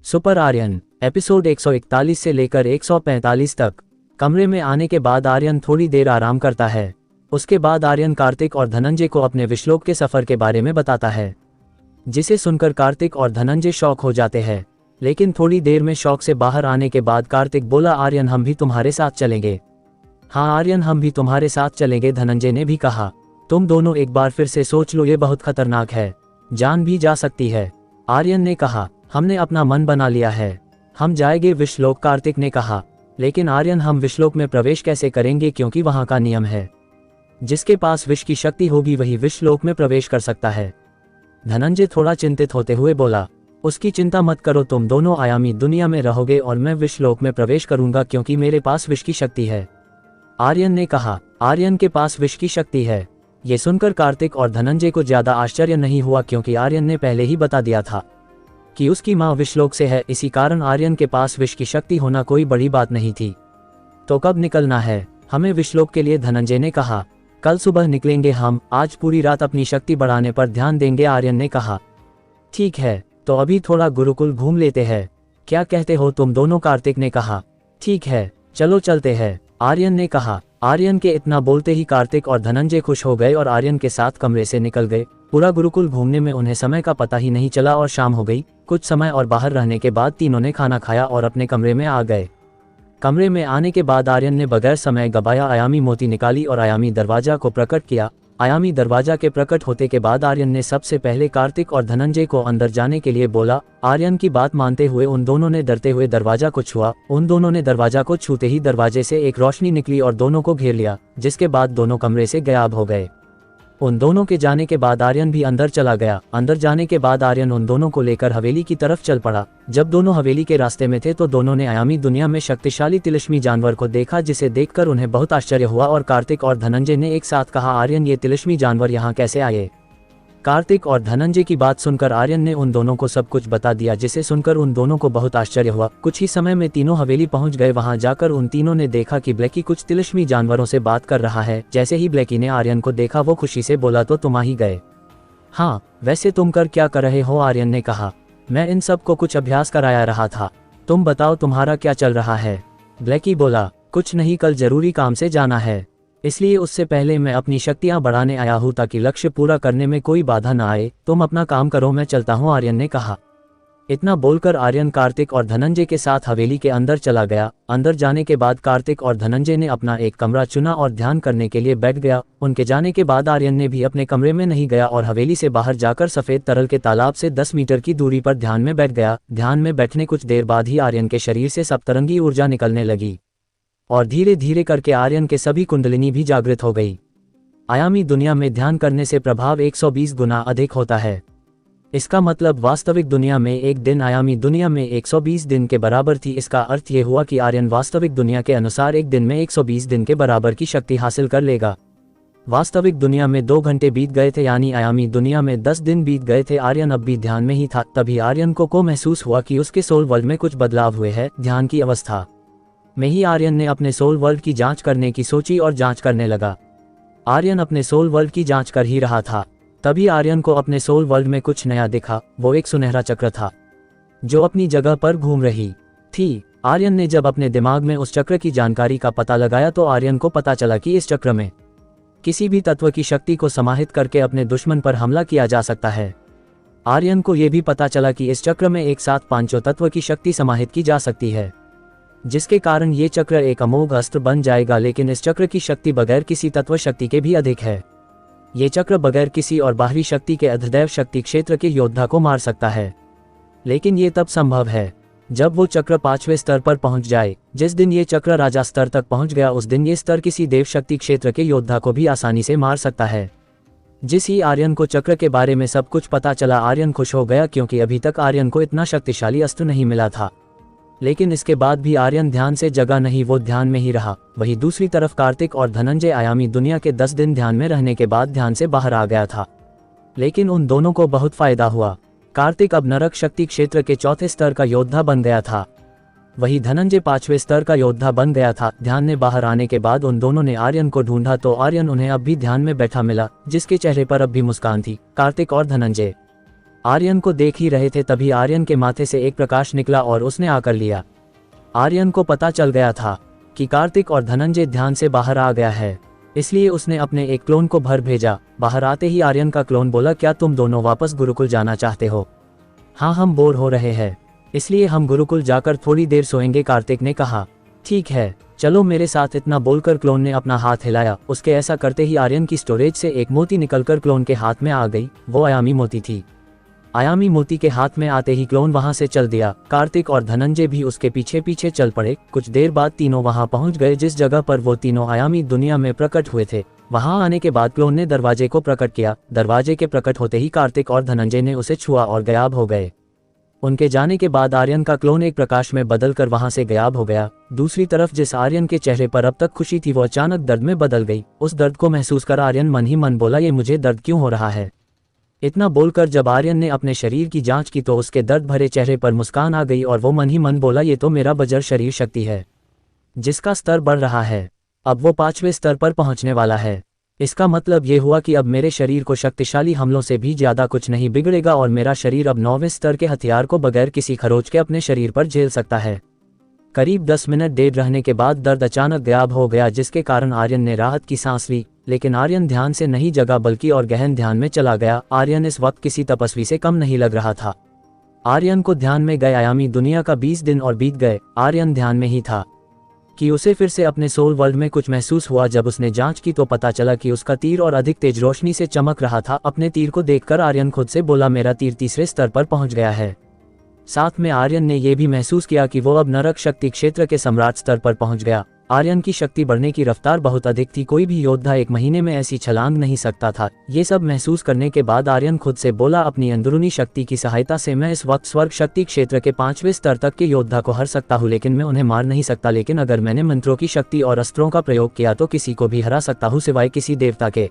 Super Aryan episode 141 से लेकर 145 तक। कमरे में आने के बाद आर्यन थोड़ी देर आराम करता है। उसके बाद आर्यन कार्तिक और धनंजय को अपने विश्वलोक के सफर के बारे में बताता है, जिसे सुनकर कार्तिक और धनंजय शॉक हो जाते हैं। लेकिन थोड़ी देर में शॉक से बाहर आने के बाद कार्तिक बोला, आर्यन हम भी तुम्हारे साथ चलेंगे। हाँ आर्यन हम भी तुम्हारे साथ चलेंगे, धनंजय ने भी कहा। तुम दोनों एक बार फिर से सोच लो, ये बहुत खतरनाक है, जान भी जा सकती है। आर्यन ने कहा, हमने अपना मन बना लिया है, हम जाएंगे विश्वलोक, कार्तिक ने कहा। लेकिन आर्यन हम विश्वलोक में प्रवेश कैसे करेंगे, क्योंकि वहां का नियम है जिसके पास विश्व की शक्ति होगी वही विश्वलोक में प्रवेश कर सकता है। धनंजय थोड़ा चिंतित होते हुए बोला, उसकी चिंता मत करो, तुम दोनों आयामी दुनिया में रहोगे और मैं विश्वलोक में प्रवेश करूंगा क्योंकि मेरे पास विश्व की शक्ति है। आर्यन ने कहा, आर्यन के पास विश्व की शक्ति है। ये सुनकर कार्तिक और धनंजय को ज्यादा आश्चर्य नहीं हुआ, क्योंकि आर्यन ने पहले ही बता दिया था कि उसकी माँ विश्वलोक से है। इसी कारण आर्यन के पास विश्व की शक्ति होना कोई बड़ी बात नहीं थी। तो कब निकलना है हमें विश्वलोक के लिए, धनंजय ने कहा। कल सुबह निकलेंगे हम, आज पूरी रात अपनी शक्ति बढ़ाने पर ध्यान देंगे, आर्यन ने कहा। ठीक है, तो अभी थोड़ा गुरुकुल घूम लेते हैं, क्या कहते हो तुम दोनों, कार्तिक ने कहा। ठीक है, चलो चलते हैं, आर्यन ने कहा। आर्यन के इतना बोलते ही कार्तिक और धनंजय खुश हो गए और आर्यन के साथ कमरे से निकल गए। पूरा गुरुकुल घूमने में उन्हें समय का पता ही नहीं चला और शाम हो गई। कुछ समय और बाहर रहने के बाद तीनों ने खाना खाया और अपने कमरे में आ गए। कमरे में आने के बाद आर्यन ने बगैर समय गवाया आयामी मोती निकाली और आयामी दरवाजा को प्रकट किया। आयामी दरवाजा के प्रकट होते के बाद आर्यन ने सबसे पहले कार्तिक और धनंजय को अंदर जाने के लिए बोला। आर्यन की बात मानते हुए उन दोनों ने डरते हुए दरवाजा को छुआ। उन दोनों ने दरवाजा को छूते ही दरवाजे से एक रोशनी निकली और दोनों को घेर लिया, जिसके बाद दोनों कमरे से गायब हो गए। उन दोनों के जाने के बाद आर्यन भी अंदर चला गया। अंदर जाने के बाद आर्यन उन दोनों को लेकर हवेली की तरफ चल पड़ा। जब दोनों हवेली के रास्ते में थे तो दोनों ने आयामी दुनिया में शक्तिशाली तिलिस्मी जानवर को देखा, जिसे देखकर उन्हें बहुत आश्चर्य हुआ और कार्तिक और धनंजय ने एक साथ कहा, आर्यन ये तिलिस्मी जानवर यहाँ कैसे आए। कार्तिक और धनंजय की बात सुनकर आर्यन ने उन दोनों को सब कुछ बता दिया, जिसे सुनकर उन दोनों को बहुत आश्चर्य हुआ। कुछ ही समय में तीनों हवेली पहुंच गए। वहां जाकर उन तीनों ने देखा कि ब्लैकी कुछ तिलिस्मी जानवरों से बात कर रहा है। जैसे ही ब्लैकी ने आर्यन को देखा वो खुशी से बोला, तो तुम आ ही गए। हाँ, वैसे तुम क्या कर रहे हो, आर्यन ने कहा। मैं इन सब को कुछ अभ्यास कराया रहा था, तुम बताओ तुम्हारा क्या चल रहा है। ब्लैकी बोला, कुछ नहीं, कल जरूरी काम से जाना है, इसलिए उससे पहले मैं अपनी शक्तियां बढ़ाने आया हूं ताकि लक्ष्य पूरा करने में कोई बाधा न आए। तुम अपना काम करो, मैं चलता हूं, आर्यन ने कहा। इतना बोलकर आर्यन कार्तिक और धनंजय के साथ हवेली के अंदर चला गया। अंदर जाने के बाद कार्तिक और धनंजय ने अपना एक कमरा चुना और ध्यान करने के लिए बैठ गया। उनके जाने के बाद आर्यन ने भी अपने कमरे में नहीं गया और हवेली से बाहर जाकर सफेद तरल के तालाब से 10 मीटर की दूरी पर ध्यान में बैठ गया। ध्यान में बैठने कुछ देर बाद ही आर्यन के शरीर से सप्तरंगी ऊर्जा निकलने लगी और धीरे धीरे करके आर्यन के सभी कुंडलिनी भी जागृत हो गई। आयामी दुनिया में ध्यान करने से प्रभाव 120 गुना अधिक होता है। इसका मतलब वास्तविक दुनिया में एक दिन आयामी दुनिया में 120 दिन के बराबर थी। इसका अर्थ ये हुआ कि आर्यन वास्तविक दुनिया के अनुसार एक दिन में 120 दिन के बराबर की शक्ति हासिल कर लेगा। वास्तविक दुनिया में 2 घंटे बीत गए थे, यानी आयामी दुनिया में 10 दिन बीत गए थे। आर्यन अब भी ध्यान में ही था। तभी आर्यन को महसूस हुआ कि उसके सोल वर्ल्ड में कुछ बदलाव हुए हैं। ध्यान की अवस्था में ही आर्यन ने अपने सोल वर्ल्ड की जांच करने की सोची और जांच करने लगा। आर्यन अपने सोल वर्ल्ड की जांच कर ही रहा था, तभी आर्यन को अपने सोल वर्ल्ड में कुछ नया दिखा। वो एक सुनहरा चक्र था जो अपनी जगह पर घूम रही थी। आर्यन ने जब अपने दिमाग में उस चक्र की जानकारी का पता लगाया तो आर्यन को पता चला कि इस चक्र में किसी भी तत्व की शक्ति को समाहित करके अपने दुश्मन पर हमला किया जा सकता है। आर्यन को यह भी पता चला कि इस चक्र में एक साथ 5 तत्व की शक्ति समाहित की जा सकती है, जिसके कारण ये चक्र एक अमोघ अस्त्र बन जाएगा। लेकिन इस चक्र की शक्ति बगैर किसी तत्व शक्ति के भी अधिक है। ये चक्र बगैर किसी और बाहरी शक्ति के अधिदैव शक्ति क्षेत्र के योद्धा को मार सकता है। लेकिन ये तब संभव है जब वो चक्र 5वें स्तर पर पहुंच जाए। जिस दिन ये चक्र राजा स्तर तक पहुंच गया उस दिन ये स्तर किसी देव शक्ति क्षेत्र के योद्धा को भी आसानी से मार सकता है। जिस ही आर्यन को चक्र के बारे में सब कुछ पता चला, आर्यन खुश हो गया, क्योंकि अभी तक आर्यन को इतना शक्तिशाली अस्त्र नहीं मिला था। लेकिन इसके बाद भी आर्यन ध्यान से जगा नहीं, वो ध्यान में ही रहा। वहीं दूसरी तरफ कार्तिक और धनंजय आयामी दुनिया के 10 दिन ध्यान में रहने के बाद ध्यान से बाहर आ गया था। लेकिन उन दोनों को बहुत फायदा हुआ। कार्तिक अब नरक शक्ति क्षेत्र के 4थे स्तर का योद्धा बन गया था, वहीं धनंजय 5वें स्तर का योद्धा बन गया था। ध्यान में बाहर आने के बाद उन दोनों ने आर्यन को ढूंढा तो आर्यन उन्हें अब भी ध्यान में बैठा मिला, जिसके चेहरे पर अब भी मुस्कान थी। कार्तिक और धनंजय आर्यन को देख ही रहे थे तभी आर्यन के माथे से एक प्रकाश निकला और उसने आकर लिया। आर्यन को पता चल गया था कि कार्तिक और धनंजय ध्यान से बाहर आ गया है, इसलिए उसने अपने एक क्लोन को भर भेजा। बाहर आते ही आर्यन का क्लोन बोला, क्या तुम दोनों वापस गुरुकुल जाना चाहते हो? हाँ, हम बोर हो रहे हैं, इसलिए हम गुरुकुल जाकर थोड़ी देर सोएंगे, कार्तिक ने कहा। ठीक है, चलो मेरे साथ। इतना बोलकर क्लोन ने अपना हाथ हिलाया। उसके ऐसा करते ही आर्यन की स्टोरेज से एक मोती निकलकर क्लोन के हाथ में आ गई। वो आयामी मोती थी। आयामी मोती के हाथ में आते ही क्लोन वहां से चल दिया। कार्तिक और धनंजय भी उसके पीछे पीछे चल पड़े। कुछ देर बाद तीनों वहां पहुंच गए जिस जगह पर वो तीनों आयामी दुनिया में प्रकट हुए थे। वहां आने के बाद क्लोन ने दरवाजे को प्रकट किया। दरवाजे के प्रकट होते ही कार्तिक और धनंजय ने उसे छुआ और गायब हो गए। उनके जाने के बाद आर्यन का क्लोन एक प्रकाश में बदलकर वहां से गायब हो गया। दूसरी तरफ जिस आर्यन के चेहरे पर अब तक खुशी थी वो अचानक दर्द में बदल गई। उस दर्द को महसूस कर आर्यन मन ही मन बोला, ये मुझे दर्द क्यों हो रहा है? इतना बोलकर जब आर्यन ने अपने शरीर की जांच की तो उसके दर्द भरे चेहरे पर मुस्कान आ गई और वो मन ही मन बोला, ये तो मेरा बजर शरीर शक्ति है जिसका स्तर बढ़ रहा है। अब वो 5वें स्तर पर पहुंचने वाला है। इसका मतलब ये हुआ कि अब मेरे शरीर को शक्तिशाली हमलों से भी ज्यादा कुछ नहीं बिगड़ेगा और मेरा शरीर अब 9वें स्तर के हथियार को बगैर किसी खरोच के अपने शरीर पर झेल सकता है। करीब 10 मिनट देर रहने के बाद दर्द अचानक गायब हो गया जिसके कारण आर्यन ने राहत की सांस ली। लेकिन आर्यन ध्यान से नहीं जगा बल्कि और गहन ध्यान में चला गया। आर्यन इस वक्त किसी तपस्वी से कम नहीं लग रहा था। आर्यन को ध्यान में गए आयामी दुनिया का 20 दिन और बीत गए। आर्यन ध्यान में ही था कि उसे फिर से अपने सोल वर्ल्ड में कुछ महसूस हुआ। जब उसने जांच की तो पता चला कि उसका तीर और अधिक तेज रोशनी से चमक रहा था। अपने तीर को देखकर आर्यन खुद से बोला, मेरा तीर 3रे स्तर पर पहुंच गया है। साथ में आर्यन ने यह भी महसूस किया कि वो अब नरक शक्ति क्षेत्र के सम्राट स्तर पर पहुंच गया। आर्यन की शक्ति बढ़ने की रफ्तार बहुत अधिक थी। कोई भी योद्धा 1 महीने में ऐसी छलांग नहीं सकता था। ये सब महसूस करने के बाद आर्यन खुद से बोला, अपनी अंदरूनी शक्ति की सहायता से मैं इस वक्त स्वर्ग शक्ति क्षेत्र के 5वें स्तर तक के योद्धा को हरा सकता हूँ, लेकिन मैं उन्हें मार नहीं सकता। लेकिन अगर मैंने मंत्रों की शक्ति और अस्त्रों का प्रयोग किया तो किसी को भी हरा सकता हूँ सिवाय किसी देवता के।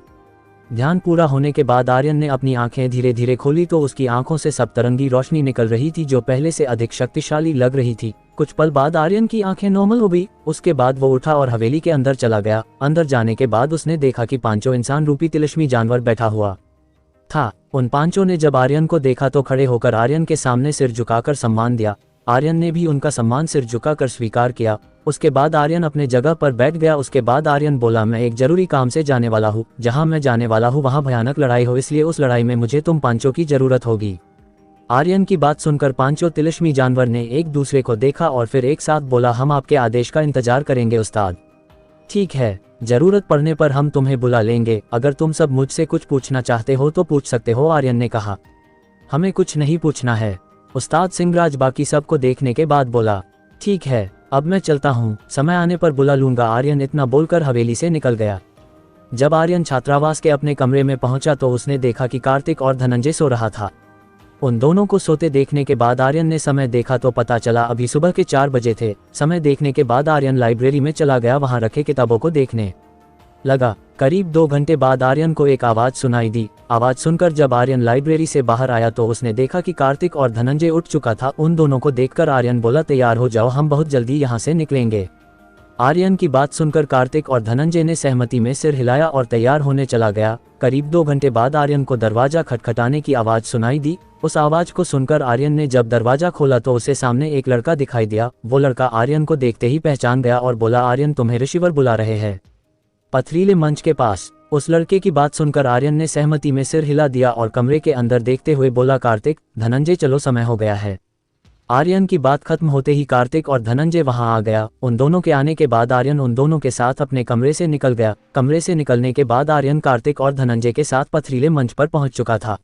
ध्यान पूरा होने के बाद आर्यन ने अपनी आंखें धीरे धीरे खोली तो उसकी आंखों से सप्तरंगी रोशनी निकल रही थी जो पहले से अधिक शक्तिशाली लग रही थी। कुछ पल बाद आर्यन की आंखें नॉर्मल हो गई। उसके बाद वो उठा और हवेली के अंदर चला गया। अंदर जाने के बाद उसने देखा कि 5 इंसान रूपी तिलिस्मी जानवर बैठा हुआ था। उन 5 ने जब आर्यन को देखा तो खड़े होकर आर्यन के सामने सिर झुकाकर सम्मान दिया। आर्यन ने भी उनका सम्मान सिर झुकाकर स्वीकार किया। उसके बाद आर्यन अपने जगह पर बैठ गया। उसके बाद आर्यन बोला, मैं एक जरूरी काम से जाने वाला हूँ। जहाँ मैं जाने वाला हूँ वहाँ भयानक लड़ाई हो, इसलिए उस लड़ाई में मुझे तुम 5 की जरूरत होगी। आर्यन की बात सुनकर 5 तिलिस्मी जानवर ने एक दूसरे को देखा और फिर एक साथ बोला, हम आपके आदेश का इंतजार करेंगे उस्ताद। ठीक है, जरूरत पड़ने पर हम तुम्हें बुला लेंगे। अगर तुम सब मुझसे कुछ पूछना चाहते हो तो पूछ सकते हो, आर्यन ने कहा। हमें कुछ नहीं पूछना है, उस्ताद सिंहराज बाकी सबको देखने के बाद बोला। ठीक है, अब मैं चलता हूँ, समय आने पर बुला लूंगा। आर्यन इतना बोलकर हवेली से निकल गया। जब आर्यन छात्रावास के अपने कमरे में पहुंचा तो उसने देखा कि कार्तिक और धनंजय सो रहा था। उन दोनों को सोते देखने के बाद आर्यन ने समय देखा तो पता चला अभी सुबह के 4 बजे थे। समय देखने के बाद आर्यन लाइब्रेरी में चला गया, वहां रखे किताबों को देखने लगा। करीब 2 घंटे बाद आर्यन को एक आवाज सुनाई दी। आवाज सुनकर जब आर्यन लाइब्रेरी से बाहर आया तो उसने देखा कि कार्तिक और धनंजय उठ चुका था। उन दोनों को देखकर आर्यन बोला, तैयार हो जाओ, हम बहुत जल्दी यहाँ से निकलेंगे। आर्यन की बात सुनकर कार्तिक और धनंजय ने सहमति में सिर हिलाया और तैयार होने चला गया। करीब 2 घंटे बाद आर्यन को दरवाजा खटखटाने की आवाज सुनाई दी। उस आवाज को सुनकर आर्यन ने जब दरवाजा खोला तो उसे सामने एक लड़का दिखाई दिया। वो लड़का आर्यन को देखते ही पहचान गया और बोला, आर्यन तुम्हें ऋषिवर बुला रहे हैं पथरीले मंच के पास। उस लड़के की बात सुनकर आर्यन ने सहमति में सिर हिला दिया और कमरे के अंदर देखते हुए बोला, कार्तिक, धनंजय, चलो, समय हो गया है। आर्यन की बात खत्म होते ही कार्तिक और धनंजय वहां आ गया। उन दोनों के आने के बाद आर्यन उन दोनों के साथ अपने कमरे से निकल गया। कमरे से निकलने के बाद आर्यन कार्तिक और धनंजय के साथ पथरीले मंच पर पहुंच चुका था,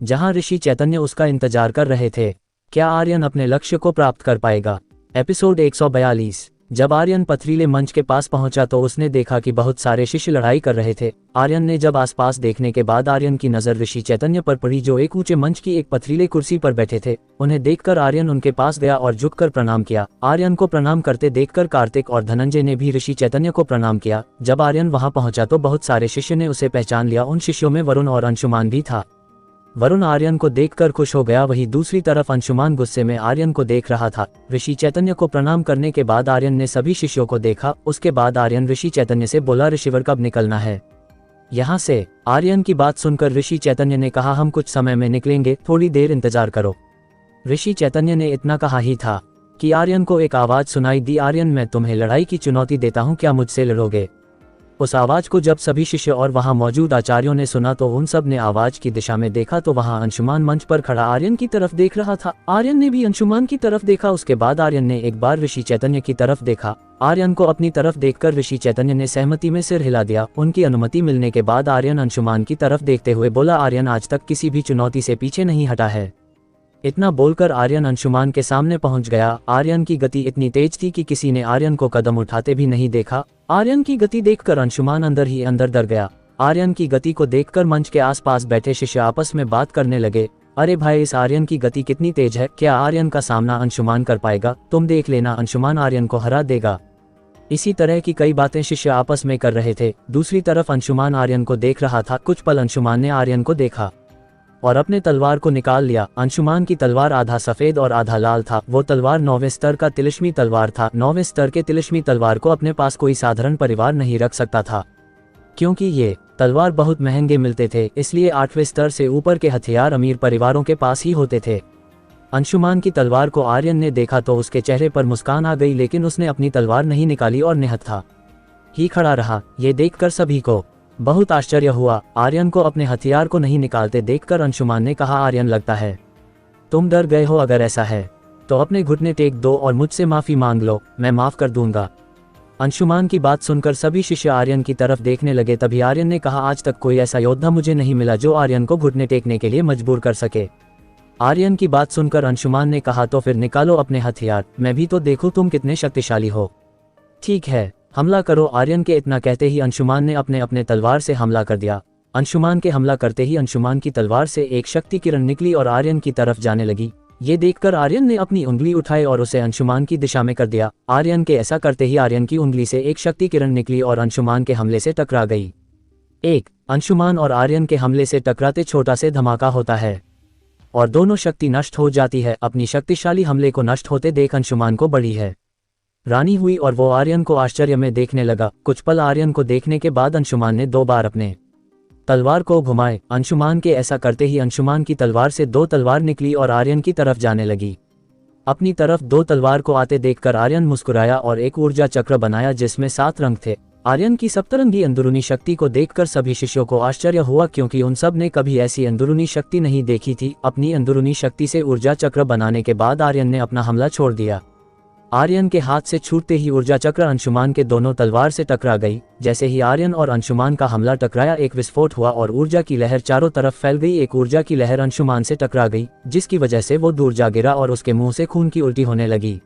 जहां ऋषि चैतन्य उसका इंतजार कर रहे थे। क्या आर्यन अपने लक्ष्य को प्राप्त कर पाएगा? एपिसोड 142। जब आर्यन पथरीले मंच के पास पहुंचा तो उसने देखा कि बहुत सारे शिष्य लड़ाई कर रहे थे। आर्यन ने जब आसपास देखने के बाद आर्यन की नजर ऋषि चैतन्य पर पड़ी जो एक ऊंचे मंच की एक पथरीले कुर्सी पर बैठे थे। उन्हें देखकर आर्यन उनके पास गया और झुककर प्रणाम किया। आर्यन को प्रणाम करते देखकर कार्तिक और धनंजय ने भी ऋषि चैतन्य को प्रणाम किया। जब आर्यन वहां पहुंचा तो बहुत सारे शिष्य ने उसे पहचान लिया। उन शिष्यों में वरुण और अंशुमान भी था। वरुण आर्यन को देखकर खुश हो गया, वहीं दूसरी तरफ अंशुमान गुस्से में आर्यन को देख रहा था। ऋषि चैतन्य को प्रणाम करने के बाद आर्यन ने सभी शिष्यों को देखा। उसके बाद आर्यन ऋषि चैतन्य से बोला, ऋषिवर कब निकलना है? यहाँ से आर्यन की बात सुनकर ऋषि चैतन्य ने कहा, हम कुछ समय में निकलेंगे, थोड़ी देर इंतजार करो। ऋषि चैतन्य ने इतना कहा ही था कि आर्यन को एक आवाज सुनाई दी, आर्यन मैं तुम्हें लड़ाई की चुनौती देता हूँ, क्या मुझसे लड़ोगे? उस आवाज को जब सभी शिष्य और वहां मौजूद आचार्यों ने सुना तो उन सब ने आवाज की दिशा में देखा तो वहां अंशुमान मंच पर खड़ा आर्यन की तरफ देख रहा था। आर्यन ने भी अंशुमान की तरफ देखा। उसके बाद आर्यन ने एक बार ऋषि चैतन्य की तरफ देखा। आर्यन को अपनी तरफ देखकर ऋषि चैतन्य ने सहमति में सिर हिला दिया। उनकी अनुमति मिलने के बाद आर्यन अंशुमान की तरफ देखते हुए बोला, आर्यन आज तक किसी भी चुनौती से पीछे नहीं हटा है। इतना बोलकर आर्यन अंशुमान के सामने पहुंच गया। आर्यन की गति इतनी तेज थी कि किसी ने आर्यन को कदम उठाते भी नहीं देखा। आर्यन की गति देखकर अंशुमान अंदर ही अंदर डर गया। आर्यन की गति को देखकर मंच के आसपास बैठे शिष्य आपस में बात करने लगे, अरे भाई इस आर्यन की गति कितनी तेज है, क्या आर्यन का सामना अंशुमान कर पाएगा? तुम देख लेना, अंशुमान आर्यन को हरा देगा। इसी तरह की कई बातें शिष्य आपस में कर रहे थे। दूसरी तरफ अंशुमान आर्यन को देख रहा था। कुछ पल अंशुमान ने आर्यन को देखा और अपने तलवार को निकाल लिया। अंशुमान की तलवार आधा सफेद और आधा लाल था। वो तलवार 9वें स्तर का तिलिस्मी तलवार था। 9वें स्तर के तिलिस्मी तलवार को अपने पास कोई साधारण परिवार नहीं रख सकता था, क्योंकि ये तलवार बहुत महंगे मिलते थे, इसलिए 8वें स्तर से ऊपर के हथियार अमीर परिवारों के पास ही होते थे। अंशुमान की तलवार को आर्यन ने देखा तो उसके चेहरे पर मुस्कान आ गई, लेकिन उसने अपनी तलवार नहीं निकाली और निहत्था ही खड़ा रहा। ये देखकर सभी को बहुत आश्चर्य हुआ। आर्यन को अपने हथियार को नहीं निकालते देखकर अंशुमान ने कहा, आर्यन लगता है तुम डर गए हो, अगर ऐसा है तो अपने घुटने टेक दो और मुझसे माफी मांग लो, मैं माफ कर दूंगा। अंशुमान की बात सुनकर सभी शिष्य आर्यन की तरफ देखने लगे। तभी आर्यन ने कहा, आज तक कोई ऐसा योद्धा मुझे नहीं मिला जो आर्यन को घुटने टेकने के लिए मजबूर कर सके। आर्यन की बात सुनकर अंशुमान ने कहा, तो फिर निकालो अपने हथियार, मैं भी तो देखूं तुम कितने शक्तिशाली हो। ठीक है, हमला करो। आर्यन के इतना कहते ही अंशुमान ने अपने अपने तलवार से हमला कर दिया। अंशुमान के हमला करते ही अंशुमान की तलवार से एक शक्ति किरण निकली और आर्यन की तरफ जाने लगी। ये देखकर आर्यन ने अपनी उंगली उठाई और उसे अंशुमान की दिशा में कर दिया। आर्यन के ऐसा करते ही आर्यन की उंगली से एक शक्ति किरण निकली और अंशुमान के हमले से टकरा गई। एक अंशुमान और आर्यन के हमले से टकराते छोटा से धमाका होता है और दोनों शक्ति नष्ट हो जाती है। अपनी शक्तिशाली हमले को नष्ट होते देख अंशुमान को बड़ी है रानी हुई और वो आर्यन को आश्चर्य में देखने लगा। कुछ पल आर्यन को देखने के बाद अंशुमान ने 2 बार अपने तलवार को घुमाए। अंशुमान के ऐसा करते ही अंशुमान की तलवार से 2 तलवार निकली और आर्यन की तरफ जाने लगी। अपनी तरफ 2 तलवार को आते देखकर आर्यन मुस्कुराया और एक ऊर्जा चक्र बनाया जिसमें 7 रंग थे। आर्यन की सप्तरंगी अंदरूनी शक्ति को देखकर सभी शिष्यों को आश्चर्य हुआ, क्योंकि उन सब ने कभी ऐसी अंदरूनी शक्ति नहीं देखी थी। अपनी अंदरूनी शक्ति से ऊर्जा चक्र बनाने के बाद आर्यन ने अपना हमला छोड़ दिया। आर्यन के हाथ से छूटते ही ऊर्जा चक्र अंशुमान के दोनों तलवार से टकरा गई। जैसे ही आर्यन और अंशुमान का हमला टकराया, एक विस्फोट हुआ और ऊर्जा की लहर चारों तरफ फैल गई। एक ऊर्जा की लहर अंशुमान से टकरा गई, जिसकी वजह से वो दूर जा गिरा और उसके मुंह से खून की उल्टी होने लगी।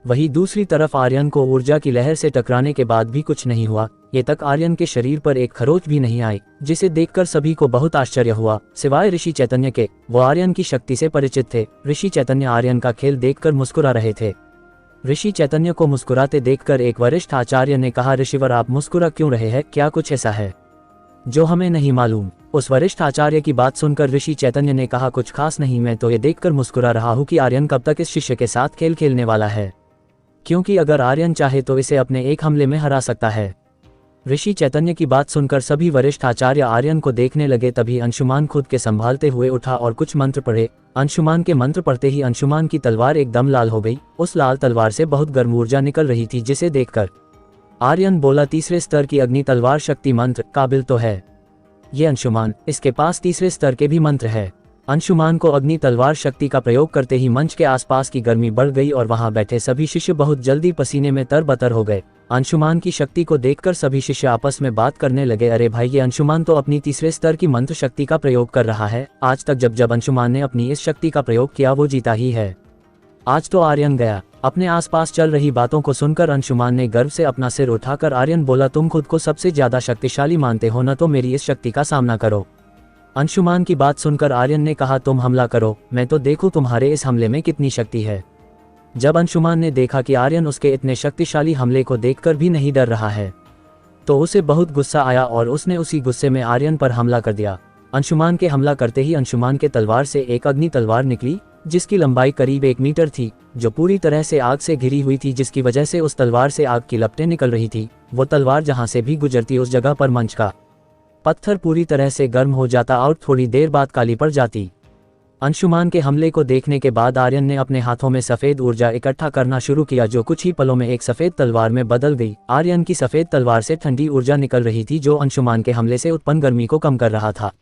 वहीं दूसरी तरफ आर्यन को ऊर्जा की लहर से टकराने के बाद भी कुछ नहीं हुआ। ये तक आर्यन के शरीर पर एक खरोच भी नहीं आई, जिसे देखकर सभी को बहुत आश्चर्य हुआ, सिवाय ऋषि चैतन्य के। वो आर्यन की शक्ति से परिचित थे। ऋषि चैतन्य आर्यन का खेल देखकर मुस्कुरा रहे थे। ऋषि चैतन्य को मुस्कुराते देखकर एक वरिष्ठ आचार्य ने कहा, ऋषिवर आप मुस्कुरा क्यों रहे हैं, क्या कुछ ऐसा है जो हमें नहीं मालूम? उस वरिष्ठ आचार्य की बात सुनकर ऋषि चैतन्य ने कहा, कुछ खास नहीं, मैं तो ये देखकर मुस्कुरा रहा हूँ कि आर्यन कब तक इस शिष्य के साथ खेल खेलने वाला है, क्योंकि अगर आर्यन चाहे तो इसे अपने एक हमले में हरा सकता है। ऋषि चैतन्य की बात सुनकर सभी वरिष्ठ आचार्य आर्यन को देखने लगे। तभी अंशुमान खुद के संभालते हुए उठा और कुछ मंत्र पढ़े। अंशुमान के मंत्र पढ़ते ही अंशुमान की तलवार एकदम लाल हो गई। उस लाल तलवार से बहुत गर्म ऊर्जा निकल रही थी, जिसे देखकर आर्यन बोला, 3रे स्तर की अग्नि तलवार शक्ति मंत्र काबिल तो है ये अंशुमान, इसके पास 3रे स्तर के भी मंत्र है। अंशुमान को अग्नि तलवार शक्ति का प्रयोग करते ही मंच के आसपास की गर्मी बढ़ गई और वहां बैठे सभी शिष्य बहुत जल्दी पसीने में तरबतर हो गए। अंशुमान की शक्ति को देखकर सभी शिष्य आपस में बात करने लगे, अरे भाई ये अंशुमान तो अपनी 3रे स्तर की मंत्र शक्ति का प्रयोग कर रहा है। आज तक जब जब अंशुमान ने अपनी इस शक्ति का प्रयोग किया वो जीता ही है। आज तो आर्यन गया। अपने आसपास चल रही बातों को सुनकर अंशुमान ने गर्व से अपना सिर उठाकर आर्यन बोला, तुम खुद को सबसे ज्यादा शक्तिशाली मानते हो न, तो मेरी इस शक्ति का सामना करो। अंशुमान की बात सुनकर आर्यन ने कहा, तुम हमला करो, मैं तो देखूं तुम्हारे इस हमले में कितनी शक्ति है। जब अंशुमान ने देखा कि आर्यन उसके इतने शक्तिशाली हमले को देखकर भी नहीं डर रहा है, तो उसे बहुत गुस्सा आया और उसने उसी गुस्से में आर्यन पर हमला कर दिया। अंशुमान के हमला करते ही अंशुमान के तलवार से एक अग्नि तलवार निकली, जिसकी लंबाई करीब 1 मीटर थी, जो पूरी तरह से आग से घिरी हुई थी, जिसकी वजह से उस तलवार से आग की लपटें निकल रही थी। वो तलवार जहां से भी गुजरती उस जगह पर मंच का पत्थर पूरी तरह से गर्म हो जाता और थोड़ी देर बाद काली पड़ जाती। अंशुमान के हमले को देखने के बाद आर्यन ने अपने हाथों में सफेद ऊर्जा इकट्ठा करना शुरू किया जो कुछ ही पलों में एक सफेद तलवार में बदल गई। आर्यन की सफेद तलवार से ठंडी ऊर्जा निकल रही थी जो अंशुमान के हमले से उत्पन्न गर्मी को कम कर रहा था।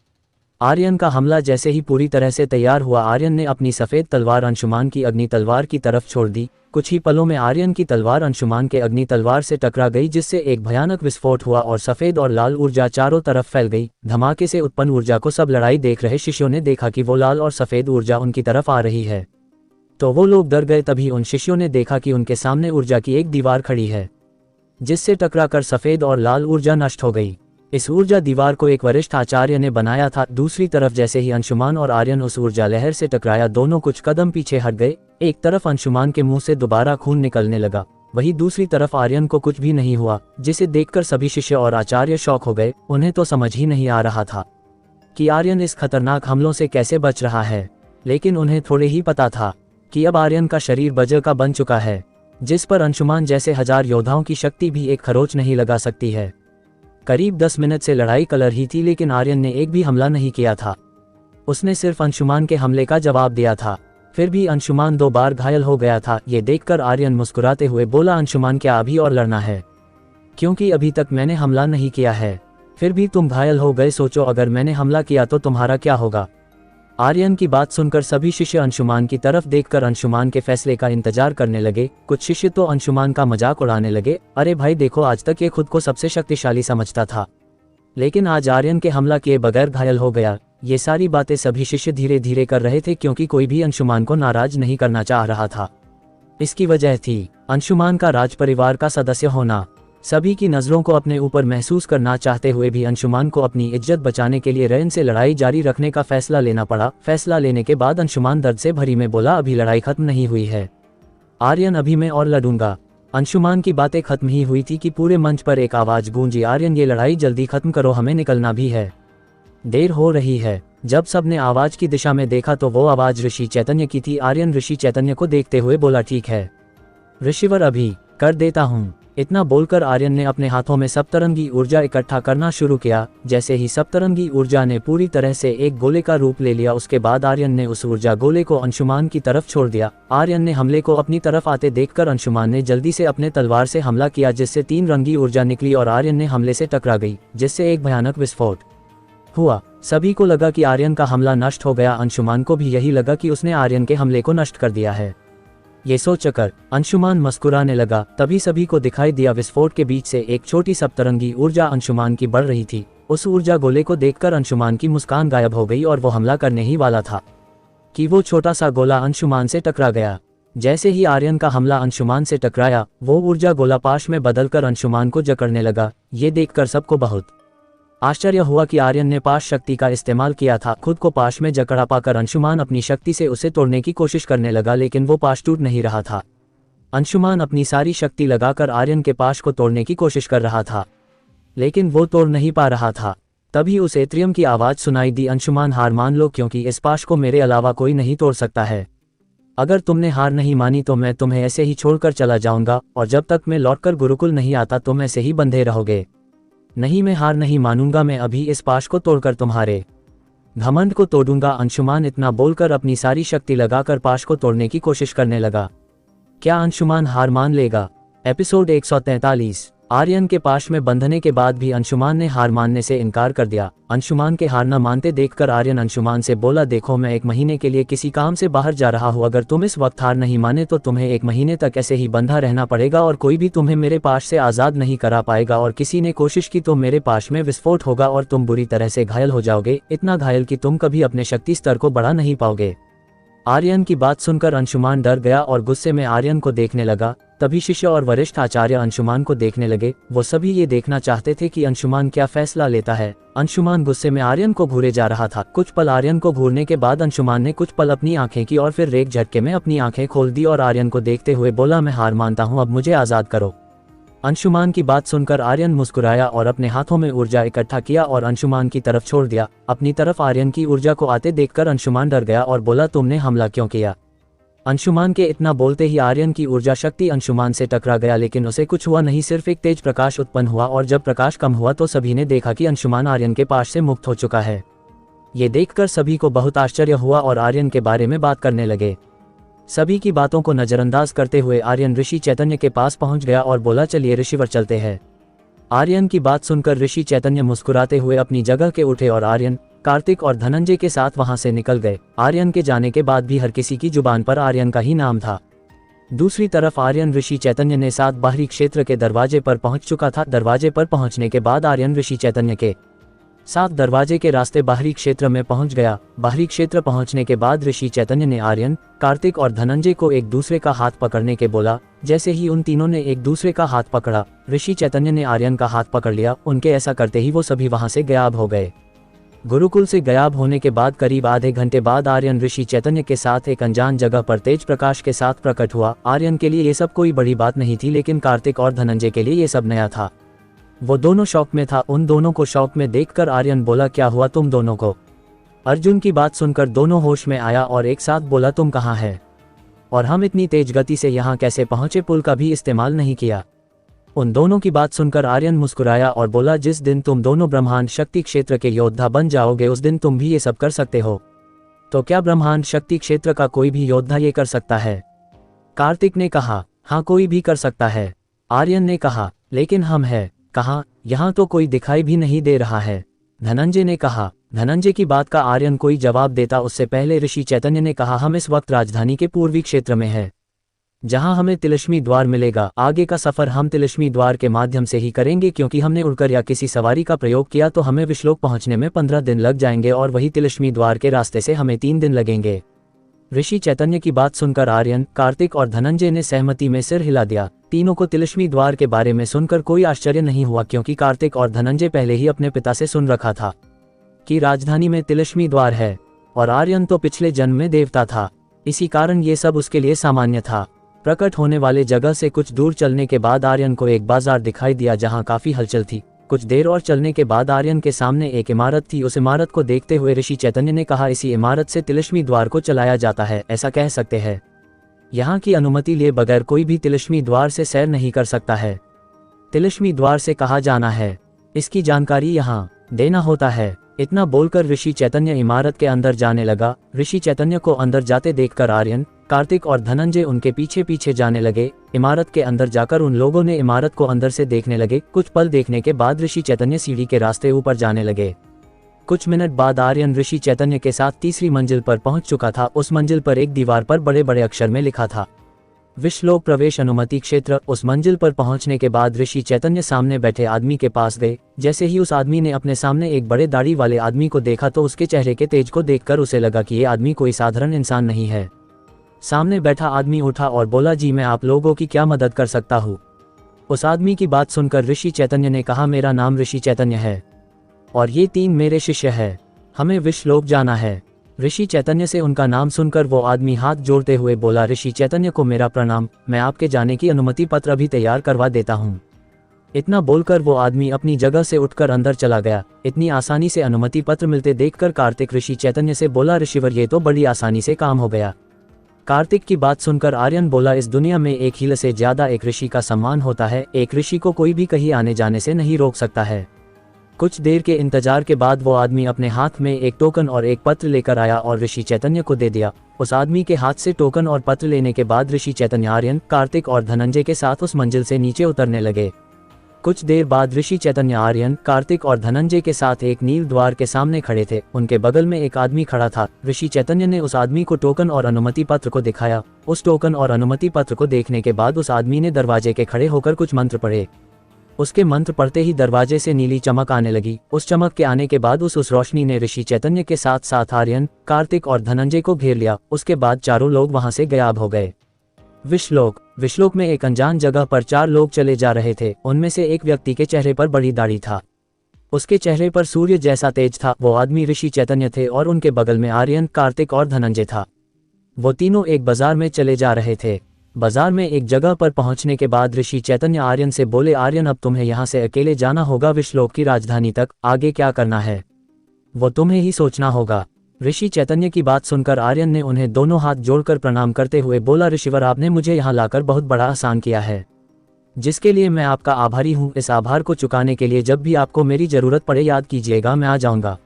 आर्यन का हमला जैसे ही पूरी तरह से तैयार हुआ, आर्यन ने अपनी सफेद तलवार अंशुमान की अग्नि तलवार की तरफ छोड़ दी। कुछ ही पलों में आर्यन की तलवार अंशुमान के अग्नि तलवार से टकरा गई, जिससे एक भयानक विस्फोट हुआ और सफेद और लाल ऊर्जा चारों तरफ फैल गई। धमाके से उत्पन्न ऊर्जा को सब लड़ाई देख रहे शिष्यों ने देखा कि वो लाल और सफेद ऊर्जा उनकी तरफ आ रही है, तो वो लोग डर गए। तभी उन शिष्यों ने देखा कि उनके सामने ऊर्जा की एक दीवार खड़ी है, जिससे टकराकर सफेद और लाल ऊर्जा नष्ट हो गई। इस ऊर्जा दीवार को एक वरिष्ठ आचार्य ने बनाया था। दूसरी तरफ जैसे ही अंशुमान और आर्यन उस ऊर्जा लहर से टकराया, दोनों कुछ कदम पीछे हट गए। एक तरफ अंशुमान के मुंह से दोबारा खून निकलने लगा, वहीं दूसरी तरफ आर्यन को कुछ भी नहीं हुआ, जिसे देखकर सभी शिष्य और आचार्य शॉक हो गए। उन्हें तो समझ ही नहीं आ रहा था कि आर्यन इस खतरनाक हमलों से कैसे बच रहा है, लेकिन उन्हें थोड़े ही पता था कि अब आर्यन का शरीर वज्र का बन चुका है, जिस पर अंशुमान जैसे 1000 योद्धाओं की शक्ति भी एक खरोच नहीं लगा सकती है। करीब 10 मिनट से लड़ाई कलर ही थी, लेकिन आर्यन ने एक भी हमला नहीं किया था। उसने सिर्फ अंशुमान के हमले का जवाब दिया था। फिर भी अंशुमान 2 बार घायल हो गया था। ये देखकर आर्यन मुस्कुराते हुए बोला, अंशुमान क्या अभी और लड़ना है? क्योंकि अभी तक मैंने हमला नहीं किया है, फिर भी तुम घायल हो गए। सोचो अगर मैंने हमला किया तो तुम्हारा क्या होगा? आर्यन की बात सुनकर सभी शिष्य अंशुमान की तरफ देखकर अंशुमान के फैसले का इंतजार करने लगे। कुछ शिष्य तो अंशुमान का मजाक उड़ाने लगे, अरे भाई देखो, आज तक ये खुद को सबसे शक्तिशाली समझता था, लेकिन आज आर्यन के हमला किए बगैर घायल हो गया। ये सारी बातें सभी शिष्य धीरे धीरे कर रहे थे, क्योंकि कोई भी अंशुमान को नाराज नहीं करना चाह रहा था। इसकी वजह थी अंशुमान का राज परिवार का सदस्य होना। सभी की नज़रों को अपने ऊपर महसूस करना चाहते हुए भी अंशुमान को अपनी इज्जत बचाने के लिए रैन से लड़ाई जारी रखने का फैसला लेना पड़ा। फैसला लेने के बाद अंशुमान दर्द से भरी में बोला, अभी लड़ाई खत्म नहीं हुई है आर्यन, अभी मैं और लड़ूंगा। अंशुमान की बातें खत्म ही हुई थी कि पूरे मंच पर एक आवाज गूंजी, आर्यन ये लड़ाई जल्दी खत्म करो, हमें निकलना भी है, देर हो रही है। जब सबने आवाज की दिशा में देखा तो वो आवाज ऋषि चैतन्य की थी। आर्यन ऋषि चैतन्य को देखते हुए बोला, ठीक है ऋषिवर, अभी कर देता हूँ। इतना बोलकर आर्यन ने अपने हाथों में सप्तरंगी ऊर्जा इकट्ठा करना शुरू किया। जैसे ही सप्तरंगी ऊर्जा ने पूरी तरह से एक गोले का रूप ले लिया, उसके बाद आर्यन ने उस ऊर्जा गोले को अंशुमान की तरफ छोड़ दिया। आर्यन ने हमले को अपनी तरफ आते देखकर अंशुमान ने जल्दी से अपने तलवार से हमला किया, जिससे 3 रंगी ऊर्जा निकली और आर्यन ने हमले से टकरा गई, जिससे एक भयानक विस्फोट हुआ। सभी को लगा कि आर्यन का हमला नष्ट हो गया। अंशुमान को भी यही लगा कि उसने आर्यन के हमले को नष्ट कर दिया है। ये सोचकर अंशुमान मुस्कुराने लगा। तभी सभी को दिखाई दिया विस्फोट के बीच से एक छोटी सप्तरंगी ऊर्जा अंशुमान की बढ़ रही थी। उस ऊर्जा गोले को देखकर अंशुमान की मुस्कान गायब हो गई और वो हमला करने ही वाला था कि वो छोटा सा गोला अंशुमान से टकरा गया। जैसे ही आर्यन का हमला अंशुमान से टकराया, वो ऊर्जा गोला पाश में बदलकर अंशुमान को जकड़ने लगा। ये देखकर सबको बहुत आश्चर्य हुआ कि आर्यन ने पाश शक्ति का इस्तेमाल किया था। खुद को पाश में जकड़ा पाकर अंशुमान अपनी शक्ति से उसे तोड़ने की कोशिश करने लगा, लेकिन वो पाश टूट नहीं रहा था। अंशुमान अपनी सारी शक्ति लगाकर आर्यन के पाश को तोड़ने की कोशिश कर रहा था, लेकिन वो तोड़ नहीं पा रहा था। तभी उस एत्रियम की आवाज सुनाई दी, अंशुमान हार मान लो, क्योंकि इस पाश को मेरे अलावा कोई नहीं तोड़ सकता है। अगर तुमने हार नहीं मानी तो मैं तुम्हें ऐसे ही छोड़कर चला जाऊंगा, और जब तक मैं लौटकर गुरुकुल नहीं आता तुम ऐसे ही बंधे रहोगे। नहीं, मैं हार नहीं मानूंगा, मैं अभी इस पाश को तोड़कर तुम्हारे घमंड को तोड़ूंगा। अंशुमान इतना बोलकर अपनी सारी शक्ति लगाकर पाश को तोड़ने की कोशिश करने लगा। क्या अंशुमान हार मान लेगा? एपिसोड 143। आर्यन के पाश में बंधने के बाद भी अंशुमान ने हार मानने से इनकार कर दिया। अंशुमान के हार न मानते देखकर आर्यन अंशुमान से बोला, देखो मैं 1 महीने के लिए किसी काम से बाहर जा रहा हूँ, अगर तुम इस वक्त हार नहीं माने तो तुम्हें 1 महीने तक ऐसे ही बंधा रहना पड़ेगा और कोई भी तुम्हें मेरे पाश से आज़ाद नहीं करा पाएगा, और किसी ने कोशिश की तो मेरे पाश में विस्फोट होगा और तुम बुरी तरह से घायल हो जाओगे, इतना घायल कि तुम कभी अपने शक्ति स्तर को बढ़ा नहीं पाओगे। आर्यन की बात सुनकर अंशुमान डर गया और गुस्से में आर्यन को देखने लगा। तभी शिष्य और वरिष्ठ आचार्य अंशुमान को देखने लगे। वो सभी ये देखना चाहते थे कि अंशुमान क्या फैसला लेता है। अंशुमान गुस्से में आर्यन को घूरे जा रहा था। कुछ पल आर्यन को घूरने के बाद अंशुमान ने कुछ पल अपनी आंखें की और फिर एक झटके में अपनी आंखें खोल दी और आर्यन को देखते हुए बोला, मैं हार मानता हूँ, अब मुझे आज़ाद करो। अंशुमान की बात सुनकर आर्यन मुस्कुराया और अपने हाथों में ऊर्जा इकट्ठा किया और अंशुमान की तरफ छोड़ दिया। अपनी तरफ आर्यन की ऊर्जा को आते देखकर अंशुमान डर गया और बोला, तुमने हमला क्यों किया? अंशुमान के इतना बोलते ही आर्यन की ऊर्जा शक्ति अंशुमान से टकरा गया, लेकिन उसे कुछ हुआ नहीं, सिर्फ एक तेज प्रकाश उत्पन्न हुआ और जब प्रकाश कम हुआ तो सभी ने देखा कि अंशुमान आर्यन के पास से मुक्त हो चुका है। ये देखकर सभी को बहुत आश्चर्य हुआ और आर्यन के बारे में बात करने लगे। सभी की बातों को नजरअंदाज करते हुए आर्यन ऋषि चैतन्य के पास पहुंच गया और बोला, चलिए ऋषिवर चलते हैं। आर्यन की बात सुनकर ऋषि चैतन्य मुस्कुराते हुए अपनी जगह के उठे और आर्यन, कार्तिक और धनंजय के साथ वहां से निकल गए। आर्यन के जाने के बाद भी हर किसी की जुबान पर आर्यन का ही नाम था। दूसरी तरफ आर्यन ऋषि चैतन्य ने साथ बाहरी क्षेत्र के दरवाजे पर पहुंच चुका था। दरवाजे पर पहुंचने के बाद आर्यन ऋषि चैतन्य के साथ दरवाजे के रास्ते बाहरी क्षेत्र में पहुंच गया। बाहरी क्षेत्र पहुंचने के बाद ऋषि चैतन्य ने आर्यन, कार्तिक और धनंजय को एक दूसरे का हाथ पकड़ने के बोला। जैसे ही उन तीनों ने एक दूसरे का हाथ पकड़ा, ऋषि चैतन्य ने आर्यन का हाथ पकड़ लिया। उनके ऐसा करते ही वो सभी वहां से गायब हो गए। गुरुकुल से गायब होने के बाद करीब आधे घंटे बाद आर्यन ऋषि चैतन्य के साथ एक अनजान जगह पर तेज प्रकाश के साथ प्रकट हुआ। आर्यन के लिए ये सब कोई बड़ी बात नहीं थी, लेकिन कार्तिक और धनंजय के लिए ये सब नया था। वो दोनों शौक में था। उन दोनों को शौक में देखकर आर्यन बोला, क्या हुआ तुम दोनों को? अर्जुन की बात सुनकर दोनों होश में आया और एक साथ बोला, तुम कहाँ है और हम इतनी तेज गति से यहाँ कैसे पहुंचे? पुल का भी इस्तेमाल नहीं किया। उन दोनों की बात सुनकर आर्यन मुस्कुराया और बोला, जिस दिन तुम दोनों ब्रह्मांड शक्ति क्षेत्र के योद्धा बन जाओगे उस दिन तुम भी ये सब कर सकते हो। तो क्या ब्रह्मांड शक्ति क्षेत्र का कोई भी योद्धा ये कर सकता है? कार्तिक ने कहा, हाँ कोई भी कर सकता है। आर्यन ने कहा, लेकिन हम हैं कहाँ? यहाँ तो कोई दिखाई भी नहीं दे रहा है। धनंजय ने कहा। धनंजय की बात का आर्यन कोई जवाब देता उससे पहले ऋषि चैतन्य ने कहा, हम इस वक्त राजधानी के पूर्वी क्षेत्र में है, जहां हमें तिलिस्मी द्वार मिलेगा। आगे का सफर हम तिलिस्मी द्वार के माध्यम से ही करेंगे, क्योंकि हमने उड़कर या किसी सवारी का प्रयोग किया तो हमें विश्वलोक पहुंचने में 15 दिन लग जाएंगे और वही तिलिस्मी द्वार के रास्ते से हमें 3 दिन लगेंगे। ऋषि चैतन्य की बात सुनकर आर्यन, कार्तिक और धनंजय ने सहमति में सिर हिला दिया। तीनों को तिलिस्मी द्वार के बारे में सुनकर कोई आश्चर्य नहीं हुआ, क्योंकि कार्तिक और धनंजय पहले ही अपने पिता से सुन रखा था कि राजधानी में तिलिस्मी द्वार है, और आर्यन तो पिछले जन्म में देवता था, इसी कारण ये सब उसके लिए सामान्य था। प्रकट होने वाले जगह से कुछ दूर चलने के बाद आर्यन को एक बाजार दिखाई दिया जहां काफी हलचल थी। कुछ देर और चलने के बाद आर्यन के सामने एक इमारत थी। उस इमारत को देखते हुए ऋषि चैतन्य ने कहा, इसी इमारत से तिलिस्मी द्वार को चलाया जाता है, ऐसा कह सकते हैं। यहाँ की अनुमति लिए बगैर कोई भी तिलिस्मी द्वार से सैर नहीं कर सकता है। तिलिस्मी द्वार से कहाँ जाना है, इसकी जानकारी यहाँ देना होता है। इतना बोलकर ऋषि चैतन्य इमारत के अंदर जाने लगा। ऋषि चैतन्य को अंदर जाते देखकर आर्यन, कार्तिक और धनंजय उनके पीछे पीछे जाने लगे। इमारत के अंदर जाकर उन लोगों ने इमारत को अंदर से देखने लगे। कुछ पल देखने के बाद ऋषि चैतन्य सीढ़ी के रास्ते ऊपर जाने लगे। कुछ मिनट बाद आर्यन ऋषि चैतन्य के साथ तीसरी मंजिल पर पहुंच चुका था। उस मंजिल पर एक दीवार पर बड़े बड़े अक्षर में लिखा था, विश्वलोक प्रवेश अनुमति क्षेत्र। उस मंजिल पर पहुंचने के बाद ऋषि चैतन्य सामने बैठे आदमी के पास गए। जैसे ही उस आदमी ने अपने सामने एक बड़े दाढ़ी वाले आदमी को देखा तो उसके चेहरे के तेज को देखकर उसे लगा कि ये आदमी कोई साधारण इंसान नहीं है। सामने बैठा आदमी उठा और बोला, जी मैं आप लोगों की क्या मदद कर सकता हूँ? उस आदमी की बात सुनकर ऋषि चैतन्य ने कहा, मेरा नाम ऋषि चैतन्य है और ये 3 मेरे शिष्य हैं, हमें विश्वलोक जाना है। ऋषि चैतन्य से उनका नाम सुनकर वो आदमी हाथ जोड़ते हुए बोला, ऋषि चैतन्य को मेरा प्रणाम, मैं आपके जाने की अनुमति पत्र अभी तैयार करवा देता हूँ। इतना बोलकर वो आदमी अपनी जगह से उठकर अंदर चला गया। इतनी आसानी से अनुमति पत्र मिलते देखकर कार्तिक ऋषि चैतन्य से बोला, ऋषिवर ये तो बड़ी आसानी से काम हो गया। कार्तिक की बात सुनकर आर्यन बोला, इस दुनिया में एक ही से ज्यादा एक ऋषि का सम्मान होता है, एक ऋषि को कोई भी कहीं आने जाने से नहीं रोक सकता है। कुछ देर के इंतजार के बाद वो आदमी अपने हाथ में एक टोकन और एक पत्र लेकर आया और ऋषि चैतन्य को दे दिया। उस आदमी के हाथ से टोकन और पत्र लेने के बाद ऋषि चैतन्य आर्यन, कार्तिक और धनंजय के साथ उस मंजिल से नीचे उतरने लगे। कुछ देर बाद ऋषि चैतन्य आर्यन, कार्तिक और धनंजय के साथ एक नील द्वार के सामने खड़े थे। उनके बगल में एक आदमी खड़ा था। ऋषि चैतन्य ने उस आदमी को टोकन और अनुमति पत्र को दिखाया। उस टोकन और अनुमति पत्र को देखने के बाद उस आदमी ने दरवाजे के खड़े होकर कुछ मंत्र पढ़े। उसके मंत्र पढ़ते ही दरवाजे से नीली चमक आने लगी। उस चमक के आने के बाद उस रोशनी ने ऋषि चैतन्य के साथ साथ आर्यन, कार्तिक और धनंजय को घेर लिया। उसके बाद चारों लोग वहां से गायब हो गए। विश्वलोक में एक अनजान जगह पर 4 लोग चले जा रहे थे। उनमें से एक व्यक्ति के चेहरे पर बड़ी दाढ़ी था। उसके चेहरे पर सूर्य जैसा तेज था। वो आदमी ऋषि चैतन्य थे और उनके बगल में आर्यन, कार्तिक और धनंजय था। वो तीनों एक बाजार में चले जा रहे थे। बाजार में एक जगह पर पहुंचने के बाद ऋषि चैतन्य आर्यन से बोले, आर्यन अब तुम्हें यहाँ से अकेले जाना होगा विश्वलोक की राजधानी तक। आगे क्या करना है वो तुम्हें ही सोचना होगा। ऋषि चैतन्य की बात सुनकर आर्यन ने उन्हें दोनों हाथ जोड़कर प्रणाम करते हुए बोला, ऋषिवर आपने मुझे यहाँ लाकर बहुत बड़ा एहसान किया है, जिसके लिए मैं आपका आभारी हूँ। इस आभार को चुकाने के लिए जब भी आपको मेरी जरूरत पड़े याद कीजिएगा, मैं आ जाऊंगा।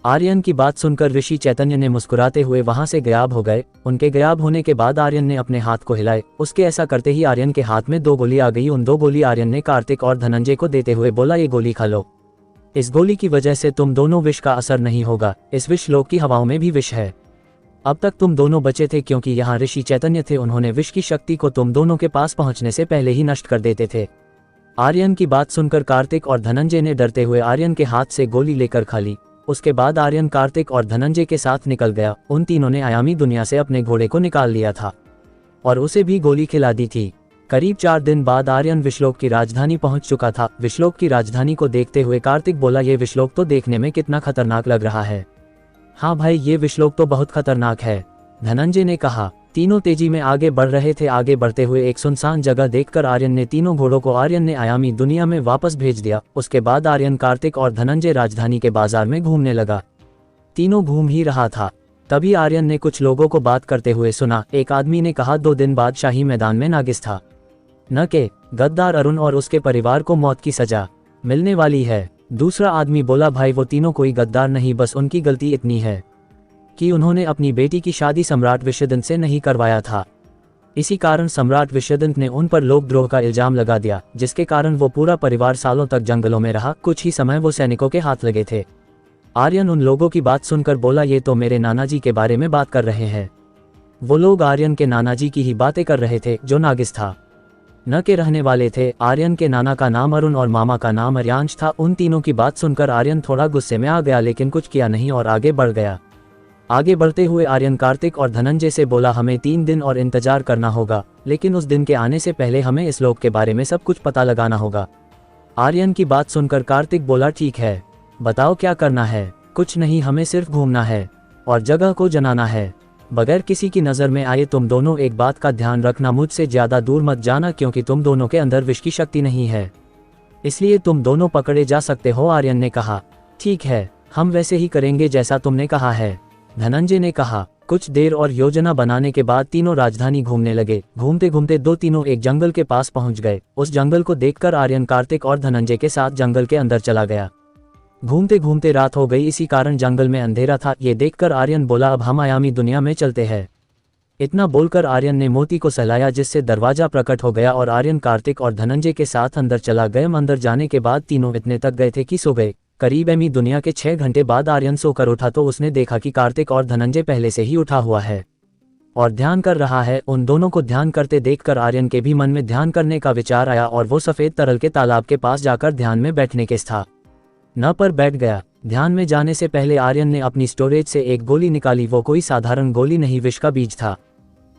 आर्यन की बात सुनकर ऋषि चैतन्य ने मुस्कुराते हुए वहां से गायब हो गए। उनके गायब होने के बाद आर्यन ने अपने हाथ को हिलाए। उसके ऐसा करते ही आर्यन के हाथ में 2 गोली आ गई। उन 2 गोली आर्यन ने कार्तिक और धनंजय को देते हुए बोला, ये गोली खा लो। इस गोली की वजह से तुम दोनों विष का असर नहीं होगा। इस विष लोक की हवाओं में भी विष है। अब तक तुम दोनों बचे थे क्योंकि यहाँ ऋषि चैतन्य थे। उन्होंने विष की शक्ति को तुम दोनों के पास पहुंचने से पहले ही नष्ट कर देते थे। आर्यन की बात सुनकर कार्तिक और धनंजय ने डरते हुए आर्यन के हाथ से गोली लेकर खा ली। उसके बाद आर्यन कार्तिक और धनंजय के साथ निकल गया। उन तीनों ने आयामी दुनिया से अपने घोड़े को निकाल लिया था और उसे भी गोली खिला दी थी। करीब 4 दिन बाद आर्यन विश्वलोक की राजधानी पहुंच चुका था। विश्वलोक की राजधानी को देखते हुए कार्तिक बोला, ये विश्वलोक तो देखने में कितना खतरनाक लग रहा है। हाँ भाई, ये विश्वलोक तो बहुत खतरनाक है, धनंजय ने कहा। तीनों तेजी में आगे बढ़ रहे थे। आगे बढ़ते हुए एक सुनसान जगह देखकर आर्यन ने तीनों घोड़ों को आयामी दुनिया में वापस भेज दिया। उसके बाद आर्यन, कार्तिक और धनंजय राजधानी के बाजार में घूमने लगा। तीनों घूम ही रहा था, तभी आर्यन ने कुछ लोगों को बात करते हुए सुना। एक आदमी ने कहा, 2 दिन बाद शाही मैदान में नागिस था न के गद्दार अरुण और उसके परिवार को मौत की सजा मिलने वाली है। दूसरा आदमी बोला, भाई वो तीनों कोई गद्दार नहीं, बस उनकी गलती इतनी है कि उन्होंने अपनी बेटी की शादी सम्राट विष्णुदत्त से नहीं करवाया था। इसी कारण सम्राट विष्णुदत्त ने उन पर लोकद्रोह का इल्जाम लगा दिया, जिसके कारण वो पूरा परिवार सालों तक जंगलों में रहा। कुछ ही समय वो सैनिकों के हाथ लगे थे। आर्यन उन लोगों की बात सुनकर बोला, ये तो मेरे नाना जी के बारे में बात कर रहे हैं। वो लोग आर्यन के नाना जी की ही बातें कर रहे थे, जो नागिस था न के रहने वाले थे। आर्यन के नाना का नाम अरुण और मामा का नाम अर्यांश था। उन तीनों की बात सुनकर आर्यन थोड़ा गुस्से में आ गया, लेकिन कुछ किया नहीं और आगे बढ़ गया। आगे बढ़ते हुए आर्यन कार्तिक और धनंजय से बोला, हमें 3 दिन और इंतजार करना होगा, लेकिन उस दिन के आने से पहले हमें इस लोक के बारे में सब कुछ पता लगाना होगा। आर्यन की बात सुनकर कार्तिक बोला, ठीक है, बताओ क्या करना है। कुछ नहीं, हमें सिर्फ घूमना है और जगह को जनाना है। बगैर किसी की नज़र में आए तुम दोनों एक बात का ध्यान रखना, मुझसे ज़्यादा दूर मत जाना, क्योंकि तुम दोनों के अंदर विष की शक्ति नहीं है, इसलिए तुम दोनों पकड़े जा सकते हो। आर्यन ने कहा, ठीक है, हम वैसे ही करेंगे जैसा तुमने कहा है, धनंजय ने कहा। कुछ देर और योजना बनाने के बाद तीनों राजधानी घूमने लगे। घूमते घूमते तीनों एक जंगल के पास पहुंच गए। उस जंगल को देखकर आर्यन कार्तिक और धनंजय के साथ जंगल के अंदर चला गया। घूमते घूमते रात हो गई, इसी कारण जंगल में अंधेरा था। ये देखकर आर्यन बोला, अब हम आयामी दुनिया में चलते हैं। इतना बोलकर आर्यन ने मोती को सहलाया, जिससे दरवाजा प्रकट हो गया और आर्यन कार्तिक और धनंजय के साथ अंदर चला गया। अंदर जाने के बाद तीनों इतने तक गए थे कि सो गए। करीब एमी दुनिया के 6 घंटे बाद आर्यन सोकर उठा तो उसने देखा कि कार्तिक और धनंजय पहले से ही उठा हुआ है और ध्यान कर रहा है। उन दोनों को ध्यान करते देखकर आर्यन के भी मन में ध्यान करने का विचार आया और वो सफेद तरल के तालाब के पास जाकर ध्यान में बैठने के स्थान पर बैठ गया। ध्यान में जाने से पहले आर्यन ने अपनी स्टोरेज से एक गोली निकाली। वो कोई साधारण गोली नहीं, विष का बीज था,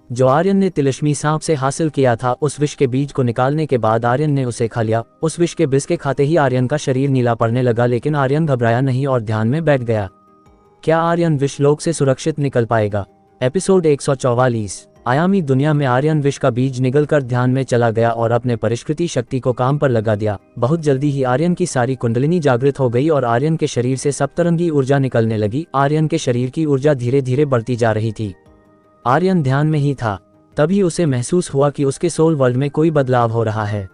जो आर्यन ने तिलिस्मी सांप से हासिल किया था। उस विष के बीज को निकालने के बाद आर्यन ने उसे खा लिया। उस विष के बीज के खाते ही आर्यन का शरीर नीला पड़ने लगा, लेकिन आर्यन घबराया नहीं और ध्यान में बैठ गया। क्या आर्यन विषलोक से सुरक्षित निकल पाएगा? एपिसोड 144। आयामी दुनिया में आर्यन विष का बीज निगलकर ध्यान में चला गया और अपने परिष्कृति शक्ति को काम पर लगा दिया। बहुत जल्दी ही आर्यन की सारी कुंडलिनी जागृत हो गई और आर्यन के शरीर से सप्तरंगी ऊर्जा निकलने लगी। आर्यन के शरीर की ऊर्जा धीरे धीरे बढ़ती जा रही थी। आर्यन ध्यान में ही था, तभी उसे महसूस हुआ कि उसके सोल वर्ल्ड में कोई बदलाव हो रहा है।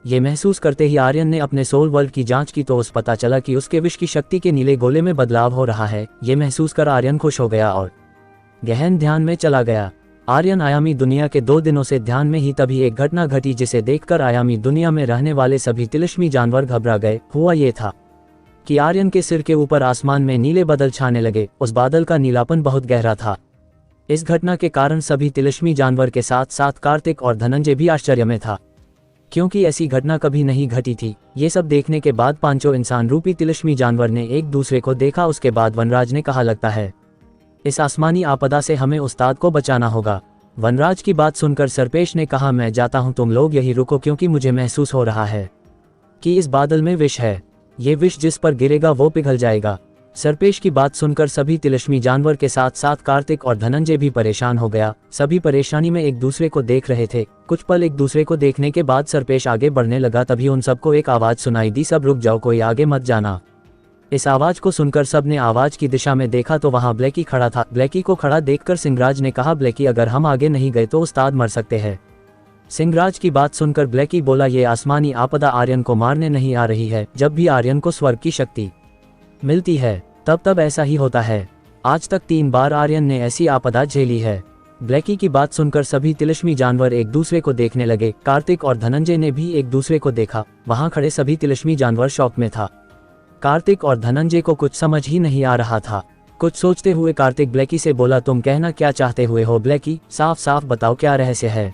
ये महसूस करते ही आर्यन ने अपने सोल वर्ल्ड की जांच की तो उस पता चला कि उसके विष की शक्ति के नीले गोले में बदलाव हो रहा है। ये महसूस कर आर्यन खुश हो गया और गहन ध्यान में चला गया। आर्यन आयामी दुनिया के 2 दिनों से ध्यान में ही, तभी एक घटना घटी जिसे देखकर आयामी दुनिया में रहने वाले सभी तिलिस्मी जानवर घबरा गए। हुआ ये था कि आर्यन के सिर के ऊपर आसमान में नीले बादल छाने लगे। उस बादल का नीलापन बहुत गहरा था। इस घटना के कारण सभी तिलिस्मी जानवर के साथ साथ कार्तिक और धनंजय भी आश्चर्य में था, क्योंकि ऐसी घटना कभी नहीं घटी थी। ये सब देखने के बाद 5 इंसान रूपी तिलिस्मी जानवर ने एक दूसरे को देखा। उसके बाद वनराज ने कहा, लगता है इस आसमानी आपदा से हमें उस्ताद को बचाना होगा। वनराज की बात सुनकर सर्पेश ने कहा, मैं जाता हूं, तुम लोग यही रुको, क्योंकि मुझे महसूस हो रहा है कि इस बादल में विष है। ये विष जिस पर गिरेगा वो पिघल जाएगा। सर्पेश की बात सुनकर सभी तिलिस्मी जानवर के साथ साथ कार्तिक और धनंजय भी परेशान हो गया। सभी परेशानी में एक दूसरे को देख रहे थे। कुछ पल एक दूसरे को देखने के बाद सर्पेश आगे बढ़ने लगा। तभी उन सबको एक आवाज सुनाई दी, सब रुक जाओ, कोई आगे मत जाना। इस आवाज को सुनकर सबने आवाज की दिशा में देखा तो वहां ब्लैकी खड़ा था। ब्लैकी को खड़ा देखकर सिंहराज ने कहा, ब्लैकी अगर हम आगे नहीं गए तो उस्ताद मर सकते हैं। सिंहराज की बात सुनकर ब्लैकी बोला, ये आसमानी आपदा आर्यन को मारने नहीं आ रही है। जब भी आर्यन को स्वर्ग की शक्ति मिलती है तब ऐसा ही होता है। आज तक 3 बार आर्यन ने ऐसी आपदा झेली है। ब्लैकी की बात सुनकर सभी तिलिस्मी जानवर एक दूसरे को देखने लगे। कार्तिक और धनंजय ने भी एक दूसरे को देखा। वहां खड़े सभी तिलिस्मी जानवर शौक में था। कार्तिक और धनंजय को कुछ समझ ही नहीं आ रहा था। कुछ सोचते हुए कार्तिक ब्लैकी से बोला, तुम कहना क्या चाहते हुए हो ब्लैकी? साफ साफ बताओ, क्या रहस्य है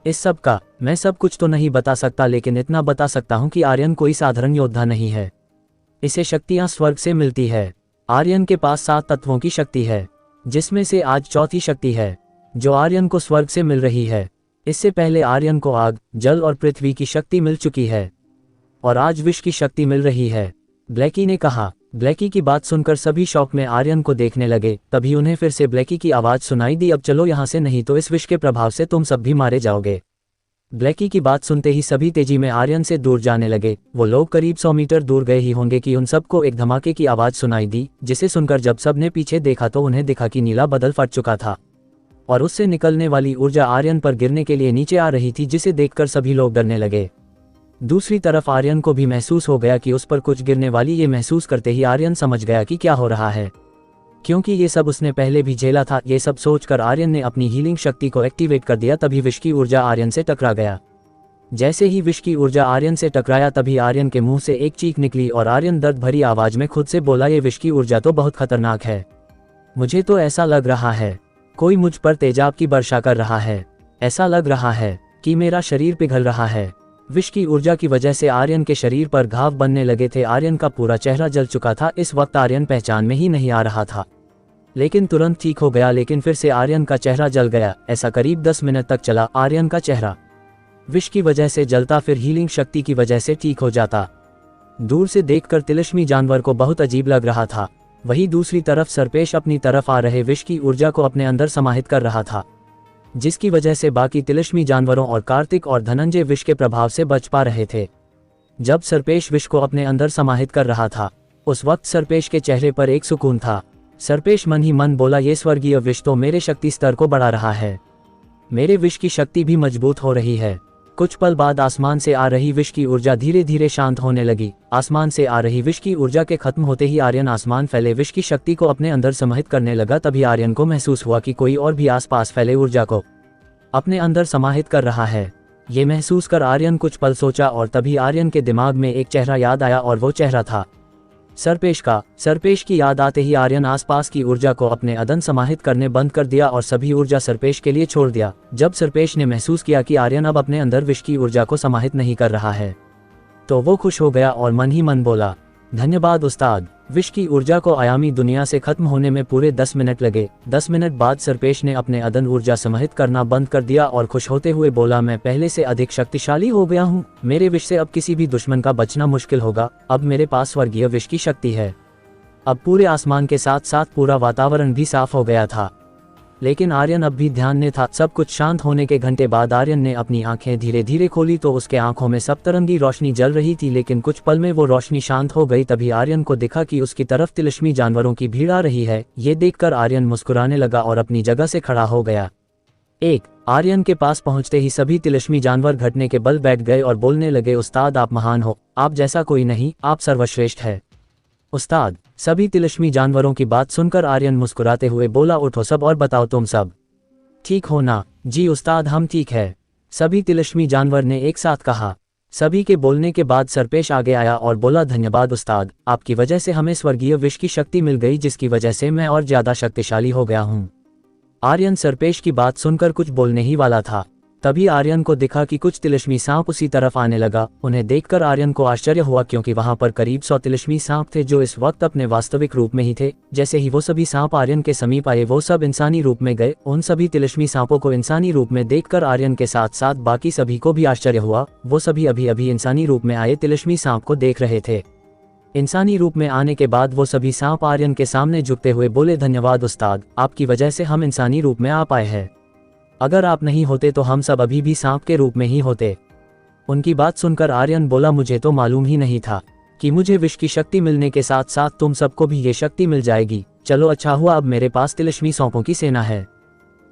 इस सब का? मैं सब कुछ तो नहीं बता सकता, लेकिन इतना बता सकता हूँ कि आर्यन कोई साधारण योद्धा नहीं है। इसे शक्तियां स्वर्ग से मिलती है। आर्यन के पास 7 तत्वों की शक्ति है, जिसमें से आज चौथी शक्ति है जो आर्यन को स्वर्ग से मिल रही है। इससे पहले आर्यन को आग, जल और पृथ्वी की शक्ति मिल चुकी है और आज विष की शक्ति मिल रही है, ब्लैकी ने कहा। ब्लैकी की बात सुनकर सभी शौक में आर्यन को देखने लगे। तभी उन्हें फिर से ब्लैकी की आवाज सुनाई दी, अब चलो यहाँ से, नहीं तो इस विष के प्रभाव से तुम सब भी मारे जाओगे। ब्लैकी की बात सुनते ही सभी तेजी में आर्यन से दूर जाने लगे। वो लोग करीब 100 मीटर दूर गए ही होंगे कि उन सबको एक धमाके की आवाज सुनाई दी, जिसे सुनकर जब सबने पीछे देखा तो उन्हें दिखा कि नीला बादल फट चुका था और उससे निकलने वाली ऊर्जा आर्यन पर गिरने के लिए नीचे आ रही थी, जिसे देखकर सभी लोग डरने लगे। दूसरी तरफ आर्यन को भी महसूस हो गया कि उस पर कुछ गिरने वाली। ये महसूस करते ही आर्यन समझ गया कि क्या हो रहा है, क्योंकि ये सब उसने पहले भी झेला था। ये सब सोचकर आर्यन ने अपनी हीलिंग शक्ति को एक्टिवेट कर दिया। तभी विष की ऊर्जा आर्यन से टकरा गया। जैसे ही विष की ऊर्जा आर्यन से टकराया तभी आर्यन के मुंह से एक चीख निकली और आर्यन दर्द भरी आवाज में खुद से बोला, ये विष की ऊर्जा तो बहुत खतरनाक है। मुझे तो ऐसा लग रहा है कोई मुझ पर तेजाब की वर्षा कर रहा है। ऐसा लग रहा है कि मेरा शरीर पिघल रहा है। विष की ऊर्जा की वजह से आर्यन के शरीर पर घाव बनने लगे थे। आर्यन का पूरा चेहरा जल चुका था। इस वक्त आर्यन पहचान में ही नहीं आ रहा था, लेकिन तुरंत ठीक हो गया। लेकिन फिर से आर्यन का चेहरा जल गया। ऐसा करीब 10 मिनट तक चला। आर्यन का चेहरा विष की वजह से जलता, फिर हीलिंग शक्ति की वजह से ठीक हो जाता। दूर से देखकर तिलिस्मी जानवर को बहुत अजीब लग रहा था। वहीं दूसरी तरफ सर्पेश अपनी तरफ आ रहे विष की ऊर्जा को अपने अंदर समाहित कर रहा था, जिसकी वजह से बाकी तिलिस्मी जानवरों और कार्तिक और धनंजय विष के प्रभाव से बच पा रहे थे। जब सर्पेश विष को अपने अंदर समाहित कर रहा था, उस वक्त सर्पेश के चेहरे पर एक सुकून था। सर्पेश मन ही मन बोला, ये स्वर्गीय विष तो मेरे शक्ति स्तर को बढ़ा रहा है। मेरे विष की शक्ति भी मजबूत हो रही है। कुछ पल बाद आसमान से आ रही विष की ऊर्जा धीरे धीरे शांत होने लगी। आसमान से आ रही विष की ऊर्जा के खत्म होते ही आर्यन आसमान फैले विष की शक्ति को अपने अंदर समाहित करने लगा। तभी आर्यन को महसूस हुआ कि कोई और भी आसपास फैले ऊर्जा को अपने अंदर समाहित कर रहा है। ये महसूस कर आर्यन कुछ पल सोचा और तभी आर्यन के दिमाग में एक चेहरा याद आया और वो चेहरा था सर्पेश का। सर्पेश की याद आते ही आर्यन आसपास की ऊर्जा को अपने अंदर समाहित करने बंद कर दिया और सभी ऊर्जा सर्पेश के लिए छोड़ दिया। जब सर्पेश ने महसूस किया कि आर्यन अब अपने अंदर विष की ऊर्जा को समाहित नहीं कर रहा है, तो वो खुश हो गया और मन ही मन बोला, धन्यवाद उस्ताद। विष की ऊर्जा को आयामी दुनिया से खत्म होने में पूरे 10 मिनट लगे। 10 मिनट बाद सर्पेश ने अपने अदन ऊर्जा समाहित करना बंद कर दिया और खुश होते हुए बोला, मैं पहले से अधिक शक्तिशाली हो गया हूँ। मेरे विष से अब किसी भी दुश्मन का बचना मुश्किल होगा। अब मेरे पास स्वर्गीय विष की शक्ति है। अब पूरे आसमान के साथ साथ पूरा वातावरण भी साफ हो गया था, लेकिन आर्यन अब भी ध्यान में था। सब कुछ शांत होने के घंटे बाद आर्यन ने अपनी आंखें धीरे धीरे खोली तो उसके आंखों में सप्तरंगी रोशनी जल रही थी, लेकिन कुछ पल में वो रोशनी शांत हो गई। तभी आर्यन को दिखा कि उसकी तरफ तिलिस्मी जानवरों की भीड़ आ रही है। ये देखकर आर्यन मुस्कुराने लगा और अपनी जगह से खड़ा हो गया। आर्यन के पास पहुंचते ही सभी तिलिस्मी जानवर घटने के बल बैठ गए और बोलने लगे, उस्ताद आप महान हो, आप जैसा कोई नहीं, आप सर्वश्रेष्ठ है उस्ताद। सभी तिलिस्मी जानवरों की बात सुनकर आर्यन मुस्कुराते हुए बोला, उठो सब और बताओ तुम सब ठीक हो ना? जी उस्ताद हम ठीक है, सभी तिलिस्मी जानवर ने एक साथ कहा। सभी के बोलने के बाद सर्पेश आगे आया और बोला, धन्यवाद उस्ताद, आपकी वजह से हमें स्वर्गीय विष की शक्ति मिल गई, जिसकी वजह से मैं और ज्यादा शक्तिशाली हो गया हूँ। आर्यन सर्पेश की बात सुनकर कुछ बोलने ही वाला था, तभी आर्यन को दिखा कि कुछ तिलिस्मी सांप उसी तरफ आने लगा। उन्हें देखकर आर्यन को आश्चर्य हुआ, क्योंकि वहां पर करीब 100 तिलिस्मी सांप थे जो इस वक्त अपने वास्तविक रूप में ही थे। जैसे ही वो सभी सांप आर्यन के समीप आए, वो सब इंसानी रूप में गए। उन सभी तिलिस्मी सांपों को इंसानी रूप में देखकर आर्यन के साथ साथ बाकी सभी को भी आश्चर्य हुआ। वो सभी अभी अभी इंसानी रूप में आए तिलिस्मी सांप को देख रहे थे। इंसानी रूप में आने के बाद वो सभी सांप आर्यन के सामने झुकते हुए बोले, धन्यवाद उस्ताद, आपकी वजह से हम इंसानी रूप में आ पाए हैं। अगर आप नहीं होते तो हम सब अभी भी सांप के रूप में ही होते। उनकी बात सुनकर आर्यन बोला, मुझे तो मालूम ही नहीं था कि मुझे विष की शक्ति मिलने के साथ साथ तुम सबको भी ये शक्ति मिल जाएगी। चलो अच्छा हुआ, अब मेरे पास तिलिस्मी सांपों की सेना है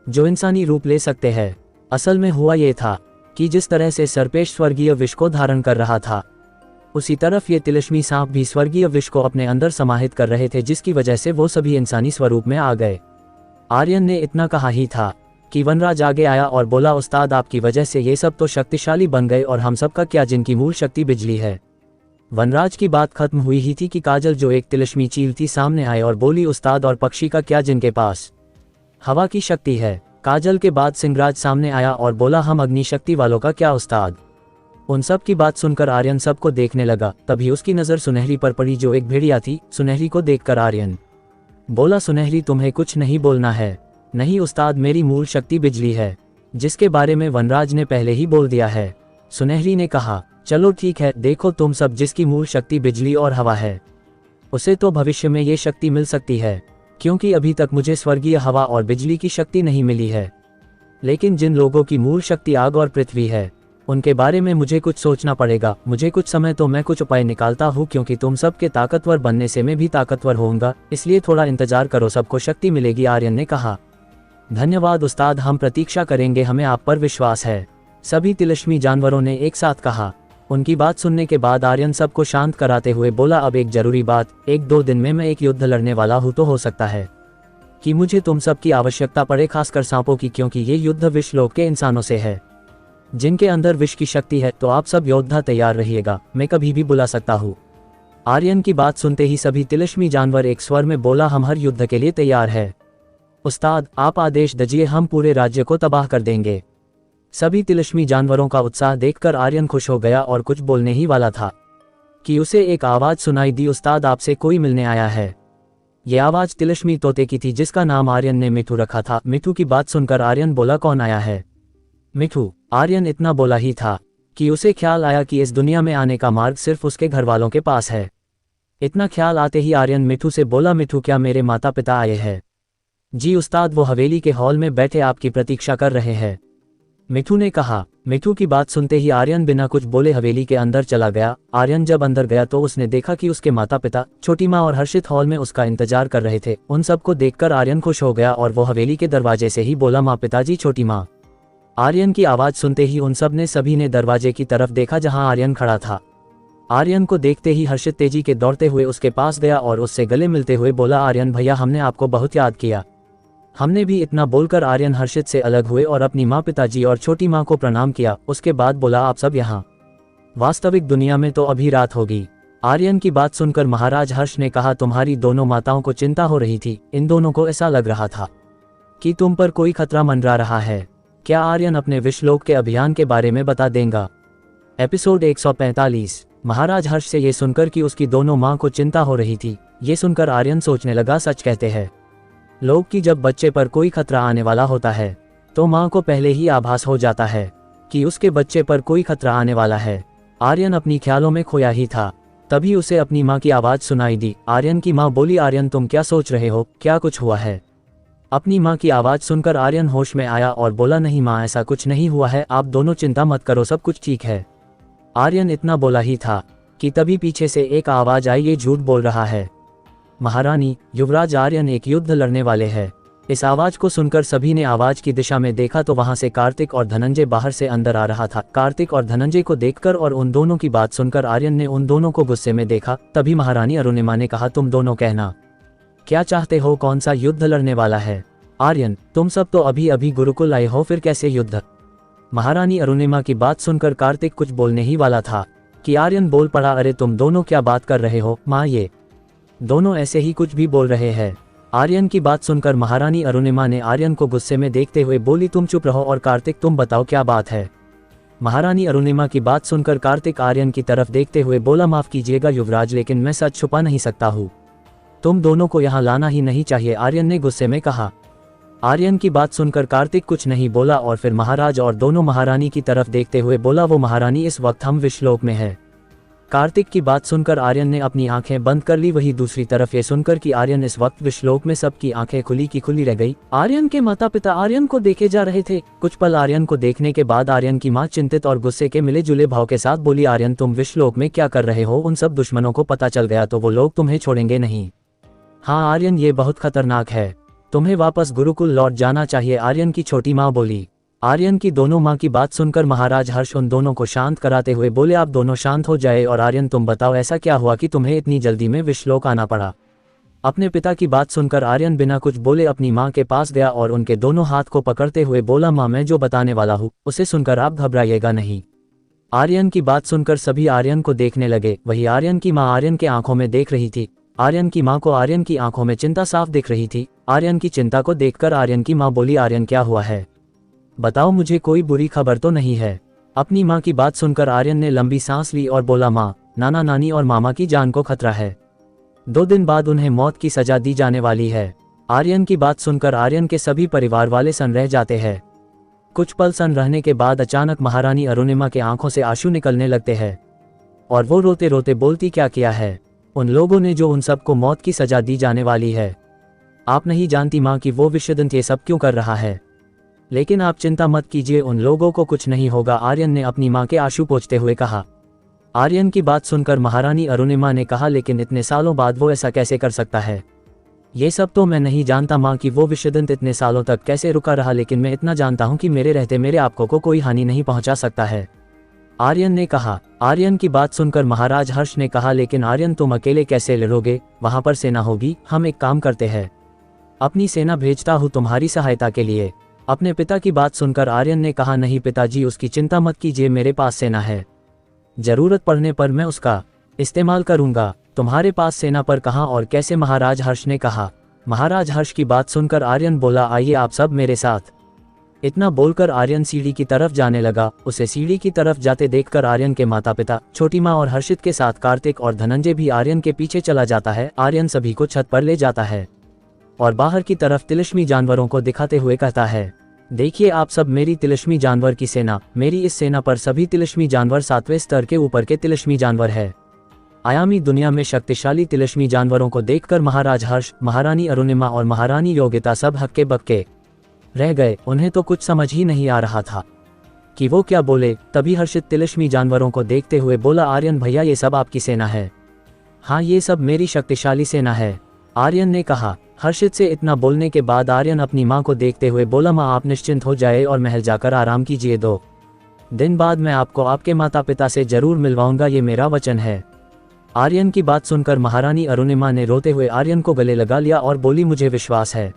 जो इंसानी रूप ले सकते हैं। असल में हुआ ये था कि जिस तरह से सर्पेश स्वर्गीय विष को धारण कर रहा था, उसी तरफ ये तिलिस्मी सांप भी स्वर्गीय विष को अपने अंदर समाहित कर रहे थे, जिसकी वजह से वो सभी इंसानी स्वरूप में आ गए। आर्यन ने इतना कहा ही था कि वनराज आगे आया और बोला, उस्ताद आपकी वजह से ये सब तो शक्तिशाली बन गए, और हम सब का क्या, जिनकी मूल शक्ति बिजली है। वनराज की बात खत्म हुई ही थी कि काजल जो एक तिलिस्मी चील थी सामने आए और बोली, उस्ताद और पक्षी का क्या, जिनके पास हवा की शक्ति है। काजल के बाद सिंहराज सामने आया और बोला, हम अग्नि शक्ति वालों का क्या उस्ताद। उन सब की बात सुनकर आर्यन सबको देखने लगा। तभी उसकी नज़र सुनहरी पर पड़ी जो एक भेड़िया थी। सुनहरी को देखकर आर्यन बोला, सुनहरी तुम्हें कुछ नहीं बोलना है। नहीं उस्ताद, मेरी मूल शक्ति बिजली है, जिसके बारे में वनराज ने पहले ही बोल दिया है। सुनहरी ने कहा, चलो ठीक है, देखो तुम सब, जिसकी मूल शक्ति बिजली और हवा है उसे तो भविष्य में ये शक्ति मिल सकती है, क्योंकि अभी तक मुझे स्वर्गीय हवा और बिजली की शक्ति नहीं मिली है। लेकिन जिन लोगों की मूल शक्ति आग और पृथ्वी है, उनके बारे में मुझे कुछ सोचना पड़ेगा। मुझे कुछ समय, तो मैं कुछ उपाय निकालता हूँ, क्योंकि तुम सब के ताकतवर बनने से मैं भी ताकतवर होऊंगा, इसलिए थोड़ा इंतजार करो, सबको शक्ति मिलेगी। आर्यन ने कहा, धन्यवाद उस्ताद, हम प्रतीक्षा करेंगे, हमें आप पर विश्वास है। सभी तिलिस्मी जानवरों ने एक साथ कहा। उनकी बात सुनने के बाद आर्यन सबको शांत कराते हुए बोला, अब एक जरूरी बात, 1-2 दिन में मैं एक युद्ध लड़ने वाला हूँ, तो हो सकता है कि मुझे तुम सब की आवश्यकता पड़े, खासकर सांपों की, क्योंकि ये युद्ध विष लोक के इंसानों से है जिनके अंदर विष की शक्ति है। तो आप सब योद्धा तैयार रहिएगा, मैं कभी भी बुला सकता हूँ। आर्यन की बात सुनते ही सभी तिलिस्मी जानवर एक स्वर में बोला, हम हर युद्ध के लिए तैयार है उस्ताद, आप आदेश दीजिए, हम पूरे राज्य को तबाह कर देंगे। सभी तिलिस्मी जानवरों का उत्साह देखकर आर्यन खुश हो गया और कुछ बोलने ही वाला था कि उसे एक आवाज सुनाई दी, उस्ताद आपसे कोई मिलने आया है। ये आवाज तिलिस्मी तोते की थी, जिसका नाम आर्यन ने मिठू रखा था। मिठू की बात सुनकर आर्यन बोला, कौन आया है। मिठू। आर्यन इतना बोला ही था कि उसे ख्याल आया कि इस दुनिया में आने का मार्ग सिर्फ उसके घर वालों के पास है। इतना ख्याल आते ही आर्यन मिठू से बोला, मिठू क्या मेरे माता पिता आए हैं। जी उस्ताद, वो हवेली के हॉल में बैठे आपकी प्रतीक्षा कर रहे हैं, मिठू ने कहा। मिठू की बात सुनते ही आर्यन बिना कुछ बोले हवेली के अंदर चला गया। आर्यन जब अंदर गया तो उसने देखा कि उसके माता पिता, छोटी माँ और हर्षित हॉल में उसका इंतजार कर रहे थे। उन सबको देखकर आर्यन खुश हो गया और वो हवेली के दरवाजे से ही बोला, माँ पिताजी, छोटी माँ। आर्यन की आवाज सुनते ही उन सभी ने दरवाजे की तरफ देखा जहां आर्यन खड़ा था। आर्यन को देखते ही हर्षित तेजी के दौड़ते हुए उसके पास गया और उससे गले मिलते हुए बोला, आर्यन भैया, हमने आपको बहुत याद किया। हमने भी। इतना बोलकर आर्यन हर्षित से अलग हुए और अपनी माँ, पिताजी और छोटी माँ को प्रणाम किया। उसके बाद बोला, आप सब यहाँ, वास्तविक दुनिया में तो अभी रात होगी। आर्यन की बात सुनकर महाराज हर्ष ने कहा, तुम्हारी दोनों माताओं को चिंता हो रही थी। इन दोनों को ऐसा लग रहा था कि तुम पर कोई खतरा मंडरा रहा है। क्या आर्यन अपने विश्वलोक के अभियान के बारे में बता देगा। एपिसोड 145। महाराज हर्ष से ये सुनकर कि उसकी दोनों माँ को चिंता हो रही थी, ये सुनकर आर्यन सोचने लगा, सच कहते हैं लोग कि जब बच्चे पर कोई खतरा आने वाला होता है तो माँ को पहले ही आभास हो जाता है कि उसके बच्चे पर कोई खतरा आने वाला है। आर्यन अपनी ख्यालों में खोया ही था, तभी उसे अपनी माँ की आवाज सुनाई दी। आर्यन की माँ बोली, आर्यन तुम क्या सोच रहे हो, क्या कुछ हुआ है। अपनी माँ की आवाज सुनकर आर्यन होश में आया और बोला, नहीं माँ, ऐसा कुछ नहीं हुआ है, आप दोनों चिंता मत करो, सब कुछ ठीक है। आर्यन इतना बोला ही था कि तभी पीछे से एक आवाज आई, ये झूठ बोल रहा है। महारानी, युवराज आर्यन एक युद्ध लड़ने वाले हैं। इस आवाज को सुनकर सभी ने आवाज की दिशा में देखा तो वहां से कार्तिक और धनंजय बाहर से अंदर आ रहा था। कार्तिक और धनंजय को देखकर और उन दोनों की बात सुनकर आर्यन ने उन दोनों को गुस्से में देखा। तभी महारानी अरुणिमा ने कहा, तुम दोनों कहना क्या चाहते हो, कौन सा युद्ध लड़ने वाला है। आर्यन, तुम सब तो अभी अभी गुरुकुल आए हो, फिर कैसे युद्ध। महारानी अरुणिमा की बात सुनकर कार्तिक कुछ बोलने ही वाला था कि आर्यन बोल पड़ा, अरे तुम दोनों क्या बात कर रहे हो माँ, ये दोनों ऐसे ही कुछ भी बोल रहे हैं। आर्यन की बात सुनकर महारानी अरुणिमा ने आर्यन को गुस्से में देखते हुए बोली, तुम चुप रहो और कार्तिक तुम बताओ क्या बात है। महारानी अरुणिमा की बात सुनकर कार्तिक आर्यन की तरफ देखते हुए बोला, माफ कीजिएगा युवराज, लेकिन मैं सच छुपा नहीं सकता हूँ, तुम दोनों को यहाँ लाना ही नहीं चाहिए, आर्यन ने गुस्से में कहा। आर्यन की बात सुनकर कार्तिक कुछ नहीं बोला और फिर महाराज और दोनों महारानी की तरफ देखते हुए बोला, वो महारानी, इस वक्त हम विश्वलोक में है। कार्तिक की बात सुनकर आर्यन ने अपनी आंखें बंद कर ली। वही दूसरी तरफ ये सुनकर कि आर्यन इस वक्त विश्वलोक में सबकी आंखें खुली की खुली रह गई। आर्यन के माता पिता आर्यन को देखे जा रहे थे। कुछ पल आर्यन को देखने के बाद आर्यन की माँ चिंतित और गुस्से के मिले जुले भाव के साथ बोली, आर्यन तुम विश्वलोक में क्या कर रहे हो? उन सब दुश्मनों को पता चल गया तो वो लोग तुम्हें छोड़ेंगे नहीं। हाँ आर्यन, ये बहुत खतरनाक है, तुम्हें वापस गुरुकुल लौट जाना चाहिए, आर्यन की छोटी माँ बोली। आर्यन की दोनों माँ की बात सुनकर महाराज हर्ष उन दोनों को शांत कराते हुए बोले, आप दोनों शांत हो जाए और आर्यन तुम बताओ ऐसा क्या हुआ कि तुम्हें इतनी जल्दी में विश्वलोक आना पड़ा? अपने पिता की बात सुनकर आर्यन बिना कुछ बोले अपनी माँ के पास गया और उनके दोनों हाथ को पकड़ते हुए बोला, माँ मैं जो बताने वाला हूँ उसे सुनकर आप घबराइएगा नहीं। आर्यन की बात सुनकर सभी आर्यन को देखने लगे। वही आर्यन की माँ आर्यन के आंखों में देख रही थी। आर्यन की माँ को आर्यन की आंखों में चिंता साफ दिख रही थी। आर्यन की चिंता को देखकर आर्यन की माँ बोली, आर्यन क्या हुआ है? बताओ मुझे, कोई बुरी खबर तो नहीं है? अपनी माँ की बात सुनकर आर्यन ने लंबी सांस ली और बोला, माँ, नाना नानी और मामा की जान को खतरा है। 2 दिन बाद उन्हें मौत की सजा दी जाने वाली है। आर्यन की बात सुनकर आर्यन के सभी परिवार वाले सन्न रह जाते हैं। कुछ पल सन्न रहने के बाद अचानक महारानी अरुणिमा के आंखों से आंसू निकलने लगते हैं और वो रोते रोते बोलती, क्या किया है उन लोगों ने जो उन सबको मौत की सजा दी जाने वाली है? आप नहीं जानती माँ कि वो विश्वदंत ये सब क्यों कर रहा है, लेकिन आप चिंता मत कीजिए, उन लोगों को कुछ नहीं होगा, आर्यन ने अपनी माँ के आंसू पोंछते हुए कहा। आर्यन की बात सुनकर महारानी अरुणिमा ने कहा, लेकिन इतने सालों बाद वो ऐसा कैसे कर सकता है? ये सब तो मैं नहीं जानता माँ कि वो विश्वदंत इतने सालों तक कैसे रुका रहा, लेकिन मैं इतना जानता हूँ कि मेरे रहते मेरे आपको को कोई हानि नहीं पहुँचा सकता है, आर्यन ने कहा। आर्यन की बात सुनकर महाराज हर्ष ने कहा, लेकिन आर्यन तुम अकेले कैसे लड़ोगे? वहाँ पर सेना होगी। हम एक काम करते हैं, अपनी सेना भेजता हूँ तुम्हारी सहायता के लिए। अपने पिता की बात सुनकर आर्यन ने कहा, नहीं पिताजी, उसकी चिंता मत कीजिए, मेरे पास सेना है, जरूरत पड़ने पर मैं उसका इस्तेमाल करूंगा। तुम्हारे पास सेना पर कहाँ और कैसे? महाराज हर्ष ने कहा। महाराज हर्ष की बात सुनकर आर्यन बोला, आइए आप सब मेरे साथ। इतना बोलकर आर्यन सीढ़ी की तरफ जाने लगा। उसे सीढ़ी की तरफ जाते देखकर आर्यन के माता पिता, छोटी माँ और हर्षित के साथ कार्तिक और धनंजय भी आर्यन के पीछे चला जाता है। आर्यन सभी को छत पर ले जाता है और बाहर की तरफ तिलिस्मी जानवरों को दिखाते हुए कहता है, देखिए आप सब मेरी तिलिस्मी जानवर की सेना। मेरी इस सेना पर सभी तिलिस्मी जानवर 7वें स्तर के ऊपर के तिलिस्मी जानवर है। आयामी दुनिया में शक्तिशाली तिलिस्मी जानवरों को देखकर महाराज हर्ष, महारानी अरुणिमा और महारानी योगिता सब हक्के बक्के रह गए। उन्हें तो कुछ समझ ही नहीं आ रहा था कि वो क्या बोले। तभी हर्षित तिलिस्मी जानवरों को देखते हुए बोला, आर्यन भैया ये सब आपकी सेना है? हाँ ये सब मेरी शक्तिशाली सेना है, आर्यन ने कहा। हर्षित से इतना बोलने के बाद आर्यन अपनी माँ को देखते हुए बोला, माँ आप निश्चिंत हो जाए और महल जाकर आराम कीजिए। 2 दिन बाद मैं आपको आपके माता पिता से जरूर मिलवाऊंगा, ये मेरा वचन है। आर्यन की बात सुनकर महारानी अरुणिमा ने रोते हुए आर्यन को गले लगा लिया और बोली, मुझे विश्वास है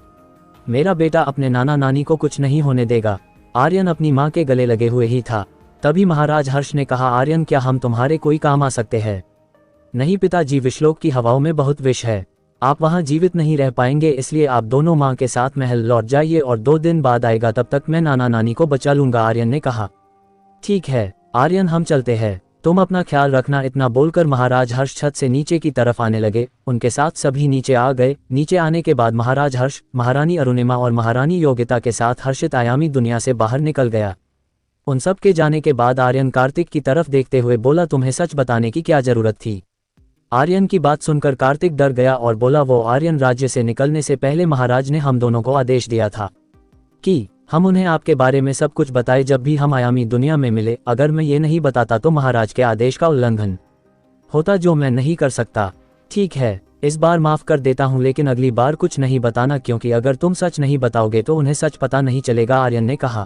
मेरा बेटा अपने नाना नानी को कुछ नहीं होने देगा। आर्यन अपनी माँ के गले लगे हुए ही था। तभी महाराज हर्ष ने कहा, आर्यन क्या हम तुम्हारे कोई काम आ सकते हैं? नहीं पिताजी, विश्वलोक की हवाओं में बहुत विष है, आप वहां जीवित नहीं रह पाएंगे, इसलिए आप दोनों माँ के साथ महल लौट जाइए और 2 दिन बाद आएगा, तब तक मैं नाना नानी को बचा लूंगा, आर्यन ने कहा। ठीक है आर्यन, हम चलते हैं, तुम अपना ख्याल रखना। इतना बोलकर महाराज हर्ष छत से नीचे की तरफ आने लगे। उनके साथ सभी नीचे आ गए। नीचे आने के बाद महाराज हर्ष, महारानी अरुणिमा और महारानी योगिता के साथ हर्षित आयामी दुनिया से बाहर निकल गया। उन सब के जाने के बाद आर्यन कार्तिक की तरफ देखते हुए बोला, तुम्हें सच बताने की क्या जरूरत थी? आर्यन की बात सुनकर कार्तिक डर गया और बोला, वो आर्यन राज्य से निकलने से पहले महाराज ने हम दोनों को आदेश दिया था कि हम उन्हें आपके बारे में सब कुछ बताए जब भी हम आयामी दुनिया में मिले। अगर मैं ये नहीं बताता तो महाराज के आदेश का उल्लंघन होता, जो मैं नहीं कर सकता। ठीक है, इस बार माफ कर देता हूँ, लेकिन अगली बार कुछ नहीं बताना, क्योंकि अगर तुम सच नहीं बताओगे तो उन्हें सच पता नहीं चलेगा, आर्यन ने कहा।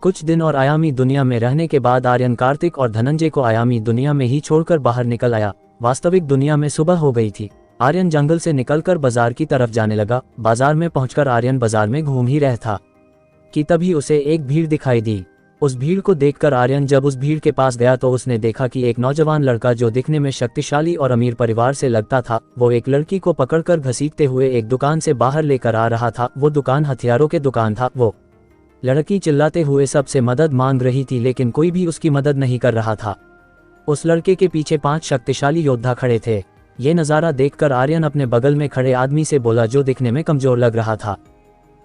कुछ दिन और आयामी दुनिया में रहने के बाद आर्यन कार्तिक और धनंजय को आयामी दुनिया में ही छोड़कर बाहर निकल आया। वास्तविक दुनिया में सुबह हो गई थी। आर्यन जंगल से निकलकर बाजार की तरफ जाने लगा। बाजार में पहुंचकर आर्यन बाजार में घूम ही रहा था कि तभी उसे एक भीड़ दिखाई दी। उस भीड़ को देखकर आर्यन जब उस भीड़ के पास गया तो उसने देखा कि एक नौजवान लड़का जो दिखने में शक्तिशाली और अमीर परिवार से लगता था, वो एक लड़की को पकड़कर घसीटते हुए एक दुकान से बाहर लेकर आ रहा था। वो दुकान हथियारों के दुकान था। वो लड़की चिल्लाते हुए सबसे मदद मांग रही थी, लेकिन कोई भी उसकी मदद नहीं कर रहा था। उस लड़के के पीछे 5 शक्तिशाली योद्धा खड़े थे। ये नज़ारा देखकर आर्यन अपने बगल में खड़े आदमी से बोला, जो दिखने में कमजोर लग रहा था,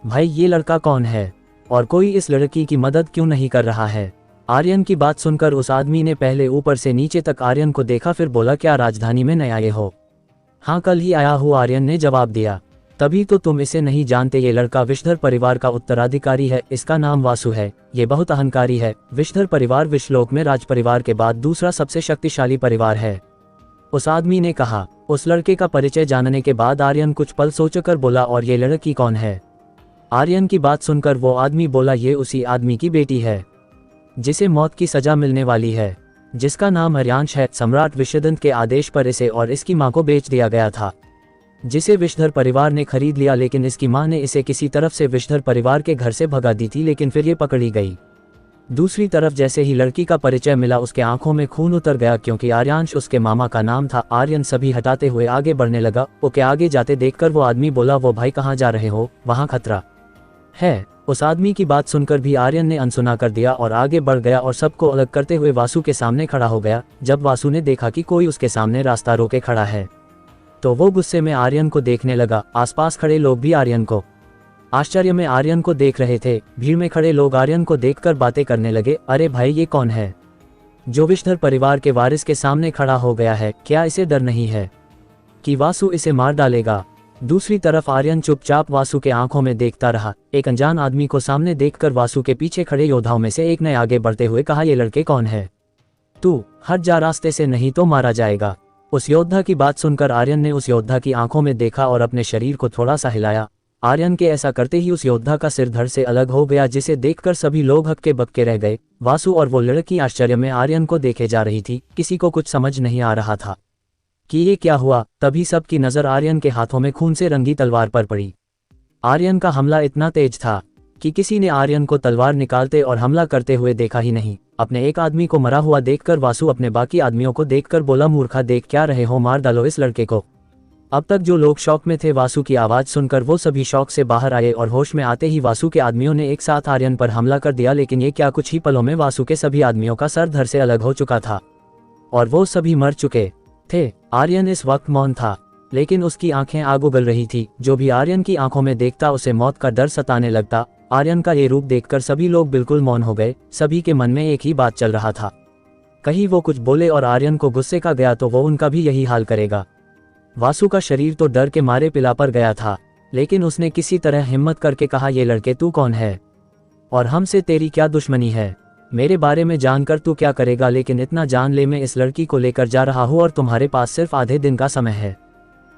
भाई ये लड़का कौन है और कोई इस लड़की की मदद क्यों नहीं कर रहा है? आर्यन की बात सुनकर उस आदमी ने पहले ऊपर से नीचे तक आर्यन को देखा, फिर बोला, क्या राजधानी में नए आए हो? हाँ, कल ही आया हूँ, आर्यन ने जवाब दिया। तभी तो तुम इसे नहीं जानते, ये लड़का विषधर परिवार का उत्तराधिकारी है, इसका नाम वासु है, ये बहुत अहंकारी है। विषधर परिवार विश्वलोक में राज परिवार के बाद दूसरा सबसे शक्तिशाली परिवार है, उस आदमी ने कहा। उस लड़के का परिचय जानने के बाद आर्यन कुछ पल सोचकर बोला, और ये लड़की कौन है? आर्यन की बात सुनकर वो आदमी बोला, ये उसी आदमी की बेटी है जिसे मौत की सजा मिलने वाली है, जिसका नाम हर्यांश है। सम्राट विषदंत के आदेश पर इसे और इसकी मां को बेच दिया गया था, जिसे विषधर परिवार ने खरीद लिया, लेकिन इसकी मां ने इसे किसी तरफ से विषधर परिवार के घर से भगा दी थी, लेकिन फिर ये पकड़ी गई। दूसरी तरफ जैसे ही लड़की का परिचय मिला, उसके आंखों में खून उतर गया, क्योंकि आर्यांश उसके मामा का नाम था। आर्यन सभी हटाते हुए आगे बढ़ने लगा। ओके, आगे जाते देखकर वो आदमी बोला, वो भाई कहाँ जा रहे हो? वहाँ खतरा है। उस आदमी की बात सुनकर भी आर्यन ने अनसुना कर दिया और आगे बढ़ गया और सबको अलग करते हुए वासु के सामने खड़ा हो गया। जब वासु ने देखा कि कोई उसके सामने रास्ता रोके खड़ा है, तो वो गुस्से में आर्यन को देखने लगा। आसपास खड़े लोग भी आर्यन को आश्चर्य में आर्यन को देख रहे थे। भीड़ में खड़े लोग आर्यन को देखकर बातें करने लगे, अरे भाई, ये कौन है जो विषधर परिवार के वारिस के सामने खड़ा हो गया है? क्या इसे डर नहीं है कि वासु इसे मार डालेगा? दूसरी तरफ आर्यन चुपचाप वासु के आंखों में देखता रहा। एक अनजान आदमी को सामने देखकर वासु के पीछे खड़े योद्धाओं में से एक ने आगे बढ़ते हुए कहा, ये लड़के कौन है? तू हट जा रास्ते से, नहीं तो मारा जाएगा। उस योद्धा की बात सुनकर आर्यन ने उस योद्धा की आंखों में देखा और अपने शरीर को थोड़ा सा हिलाया। आर्यन के ऐसा करते ही उस योद्धा का सिर धड़ से अलग हो गया, जिसे देखकर सभी लोग हक्के बक्के रह गए। वासु और वो लड़की आश्चर्य में आर्यन को देखे जा रही थी। किसी को कुछ समझ नहीं आ रहा था कि ये क्या हुआ। तभी सबकी नजर आर्यन के हाथों में खून से रंगी तलवार पर पड़ी। आर्यन का हमला इतना तेज था कि किसी ने आर्यन को तलवार निकालते और हमला करते हुए देखा ही नहीं। अपने एक आदमी को मरा हुआ देखकर वासु अपने बाकी आदमियों को देखकर बोला, मूर्खा, देख क्या रहे हो? मार डालो इस लड़के को। अब तक जो लोग शौक में थे, वासु की आवाज सुनकर वो सभी शौक से बाहर आए और होश में आते ही वासु के आदमियों ने एक साथ आर्यन पर हमला कर दिया। लेकिन ये क्या, कुछ ही पलों में वासु के सभी आदमियों का सर धड़ से अलग हो चुका था और वो सभी मर चुके थे। आर्यन इस वक्त मौन था, लेकिन उसकी आंखें आग उगल रही थी। जो भी आर्यन की आंखों में देखता उसे मौत का डर सताने लगता। आर्यन का ये रूप देखकर सभी लोग बिल्कुल मौन हो गए। सभी के मन में एक ही बात चल रहा था, कहीं वो कुछ बोले और आर्यन को गुस्से का गया तो वो उनका भी यही हाल करेगा। वासु का शरीर तो डर के मारे पिला पर गया था, लेकिन उसने किसी तरह हिम्मत करके कहा, ये लड़के तू कौन है और हमसे तेरी क्या दुश्मनी है? मेरे बारे में जानकर तू क्या करेगा? लेकिन इतना जान ले, मैं इस लड़की को लेकर जा रहा हूँ और तुम्हारे पास सिर्फ आधे दिन का समय है।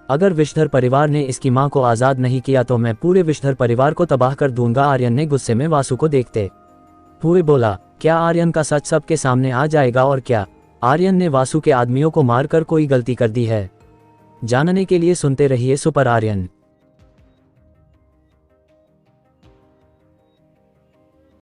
अगर विषधर परिवार ने इसकी मां को आजाद नहीं किया तो मैं पूरे विषधर परिवार को तबाह कर दूंगा। आर्यन ने गुस्से में वासु को देखते हुए बोला, क्या आर्यन का सच सबके सामने आ जाएगा? और क्या आर्यन ने वासु के आदमियों को मारकर कोई गलती कर दी है? जानने के लिए सुनते रहिए सुपर आर्यन।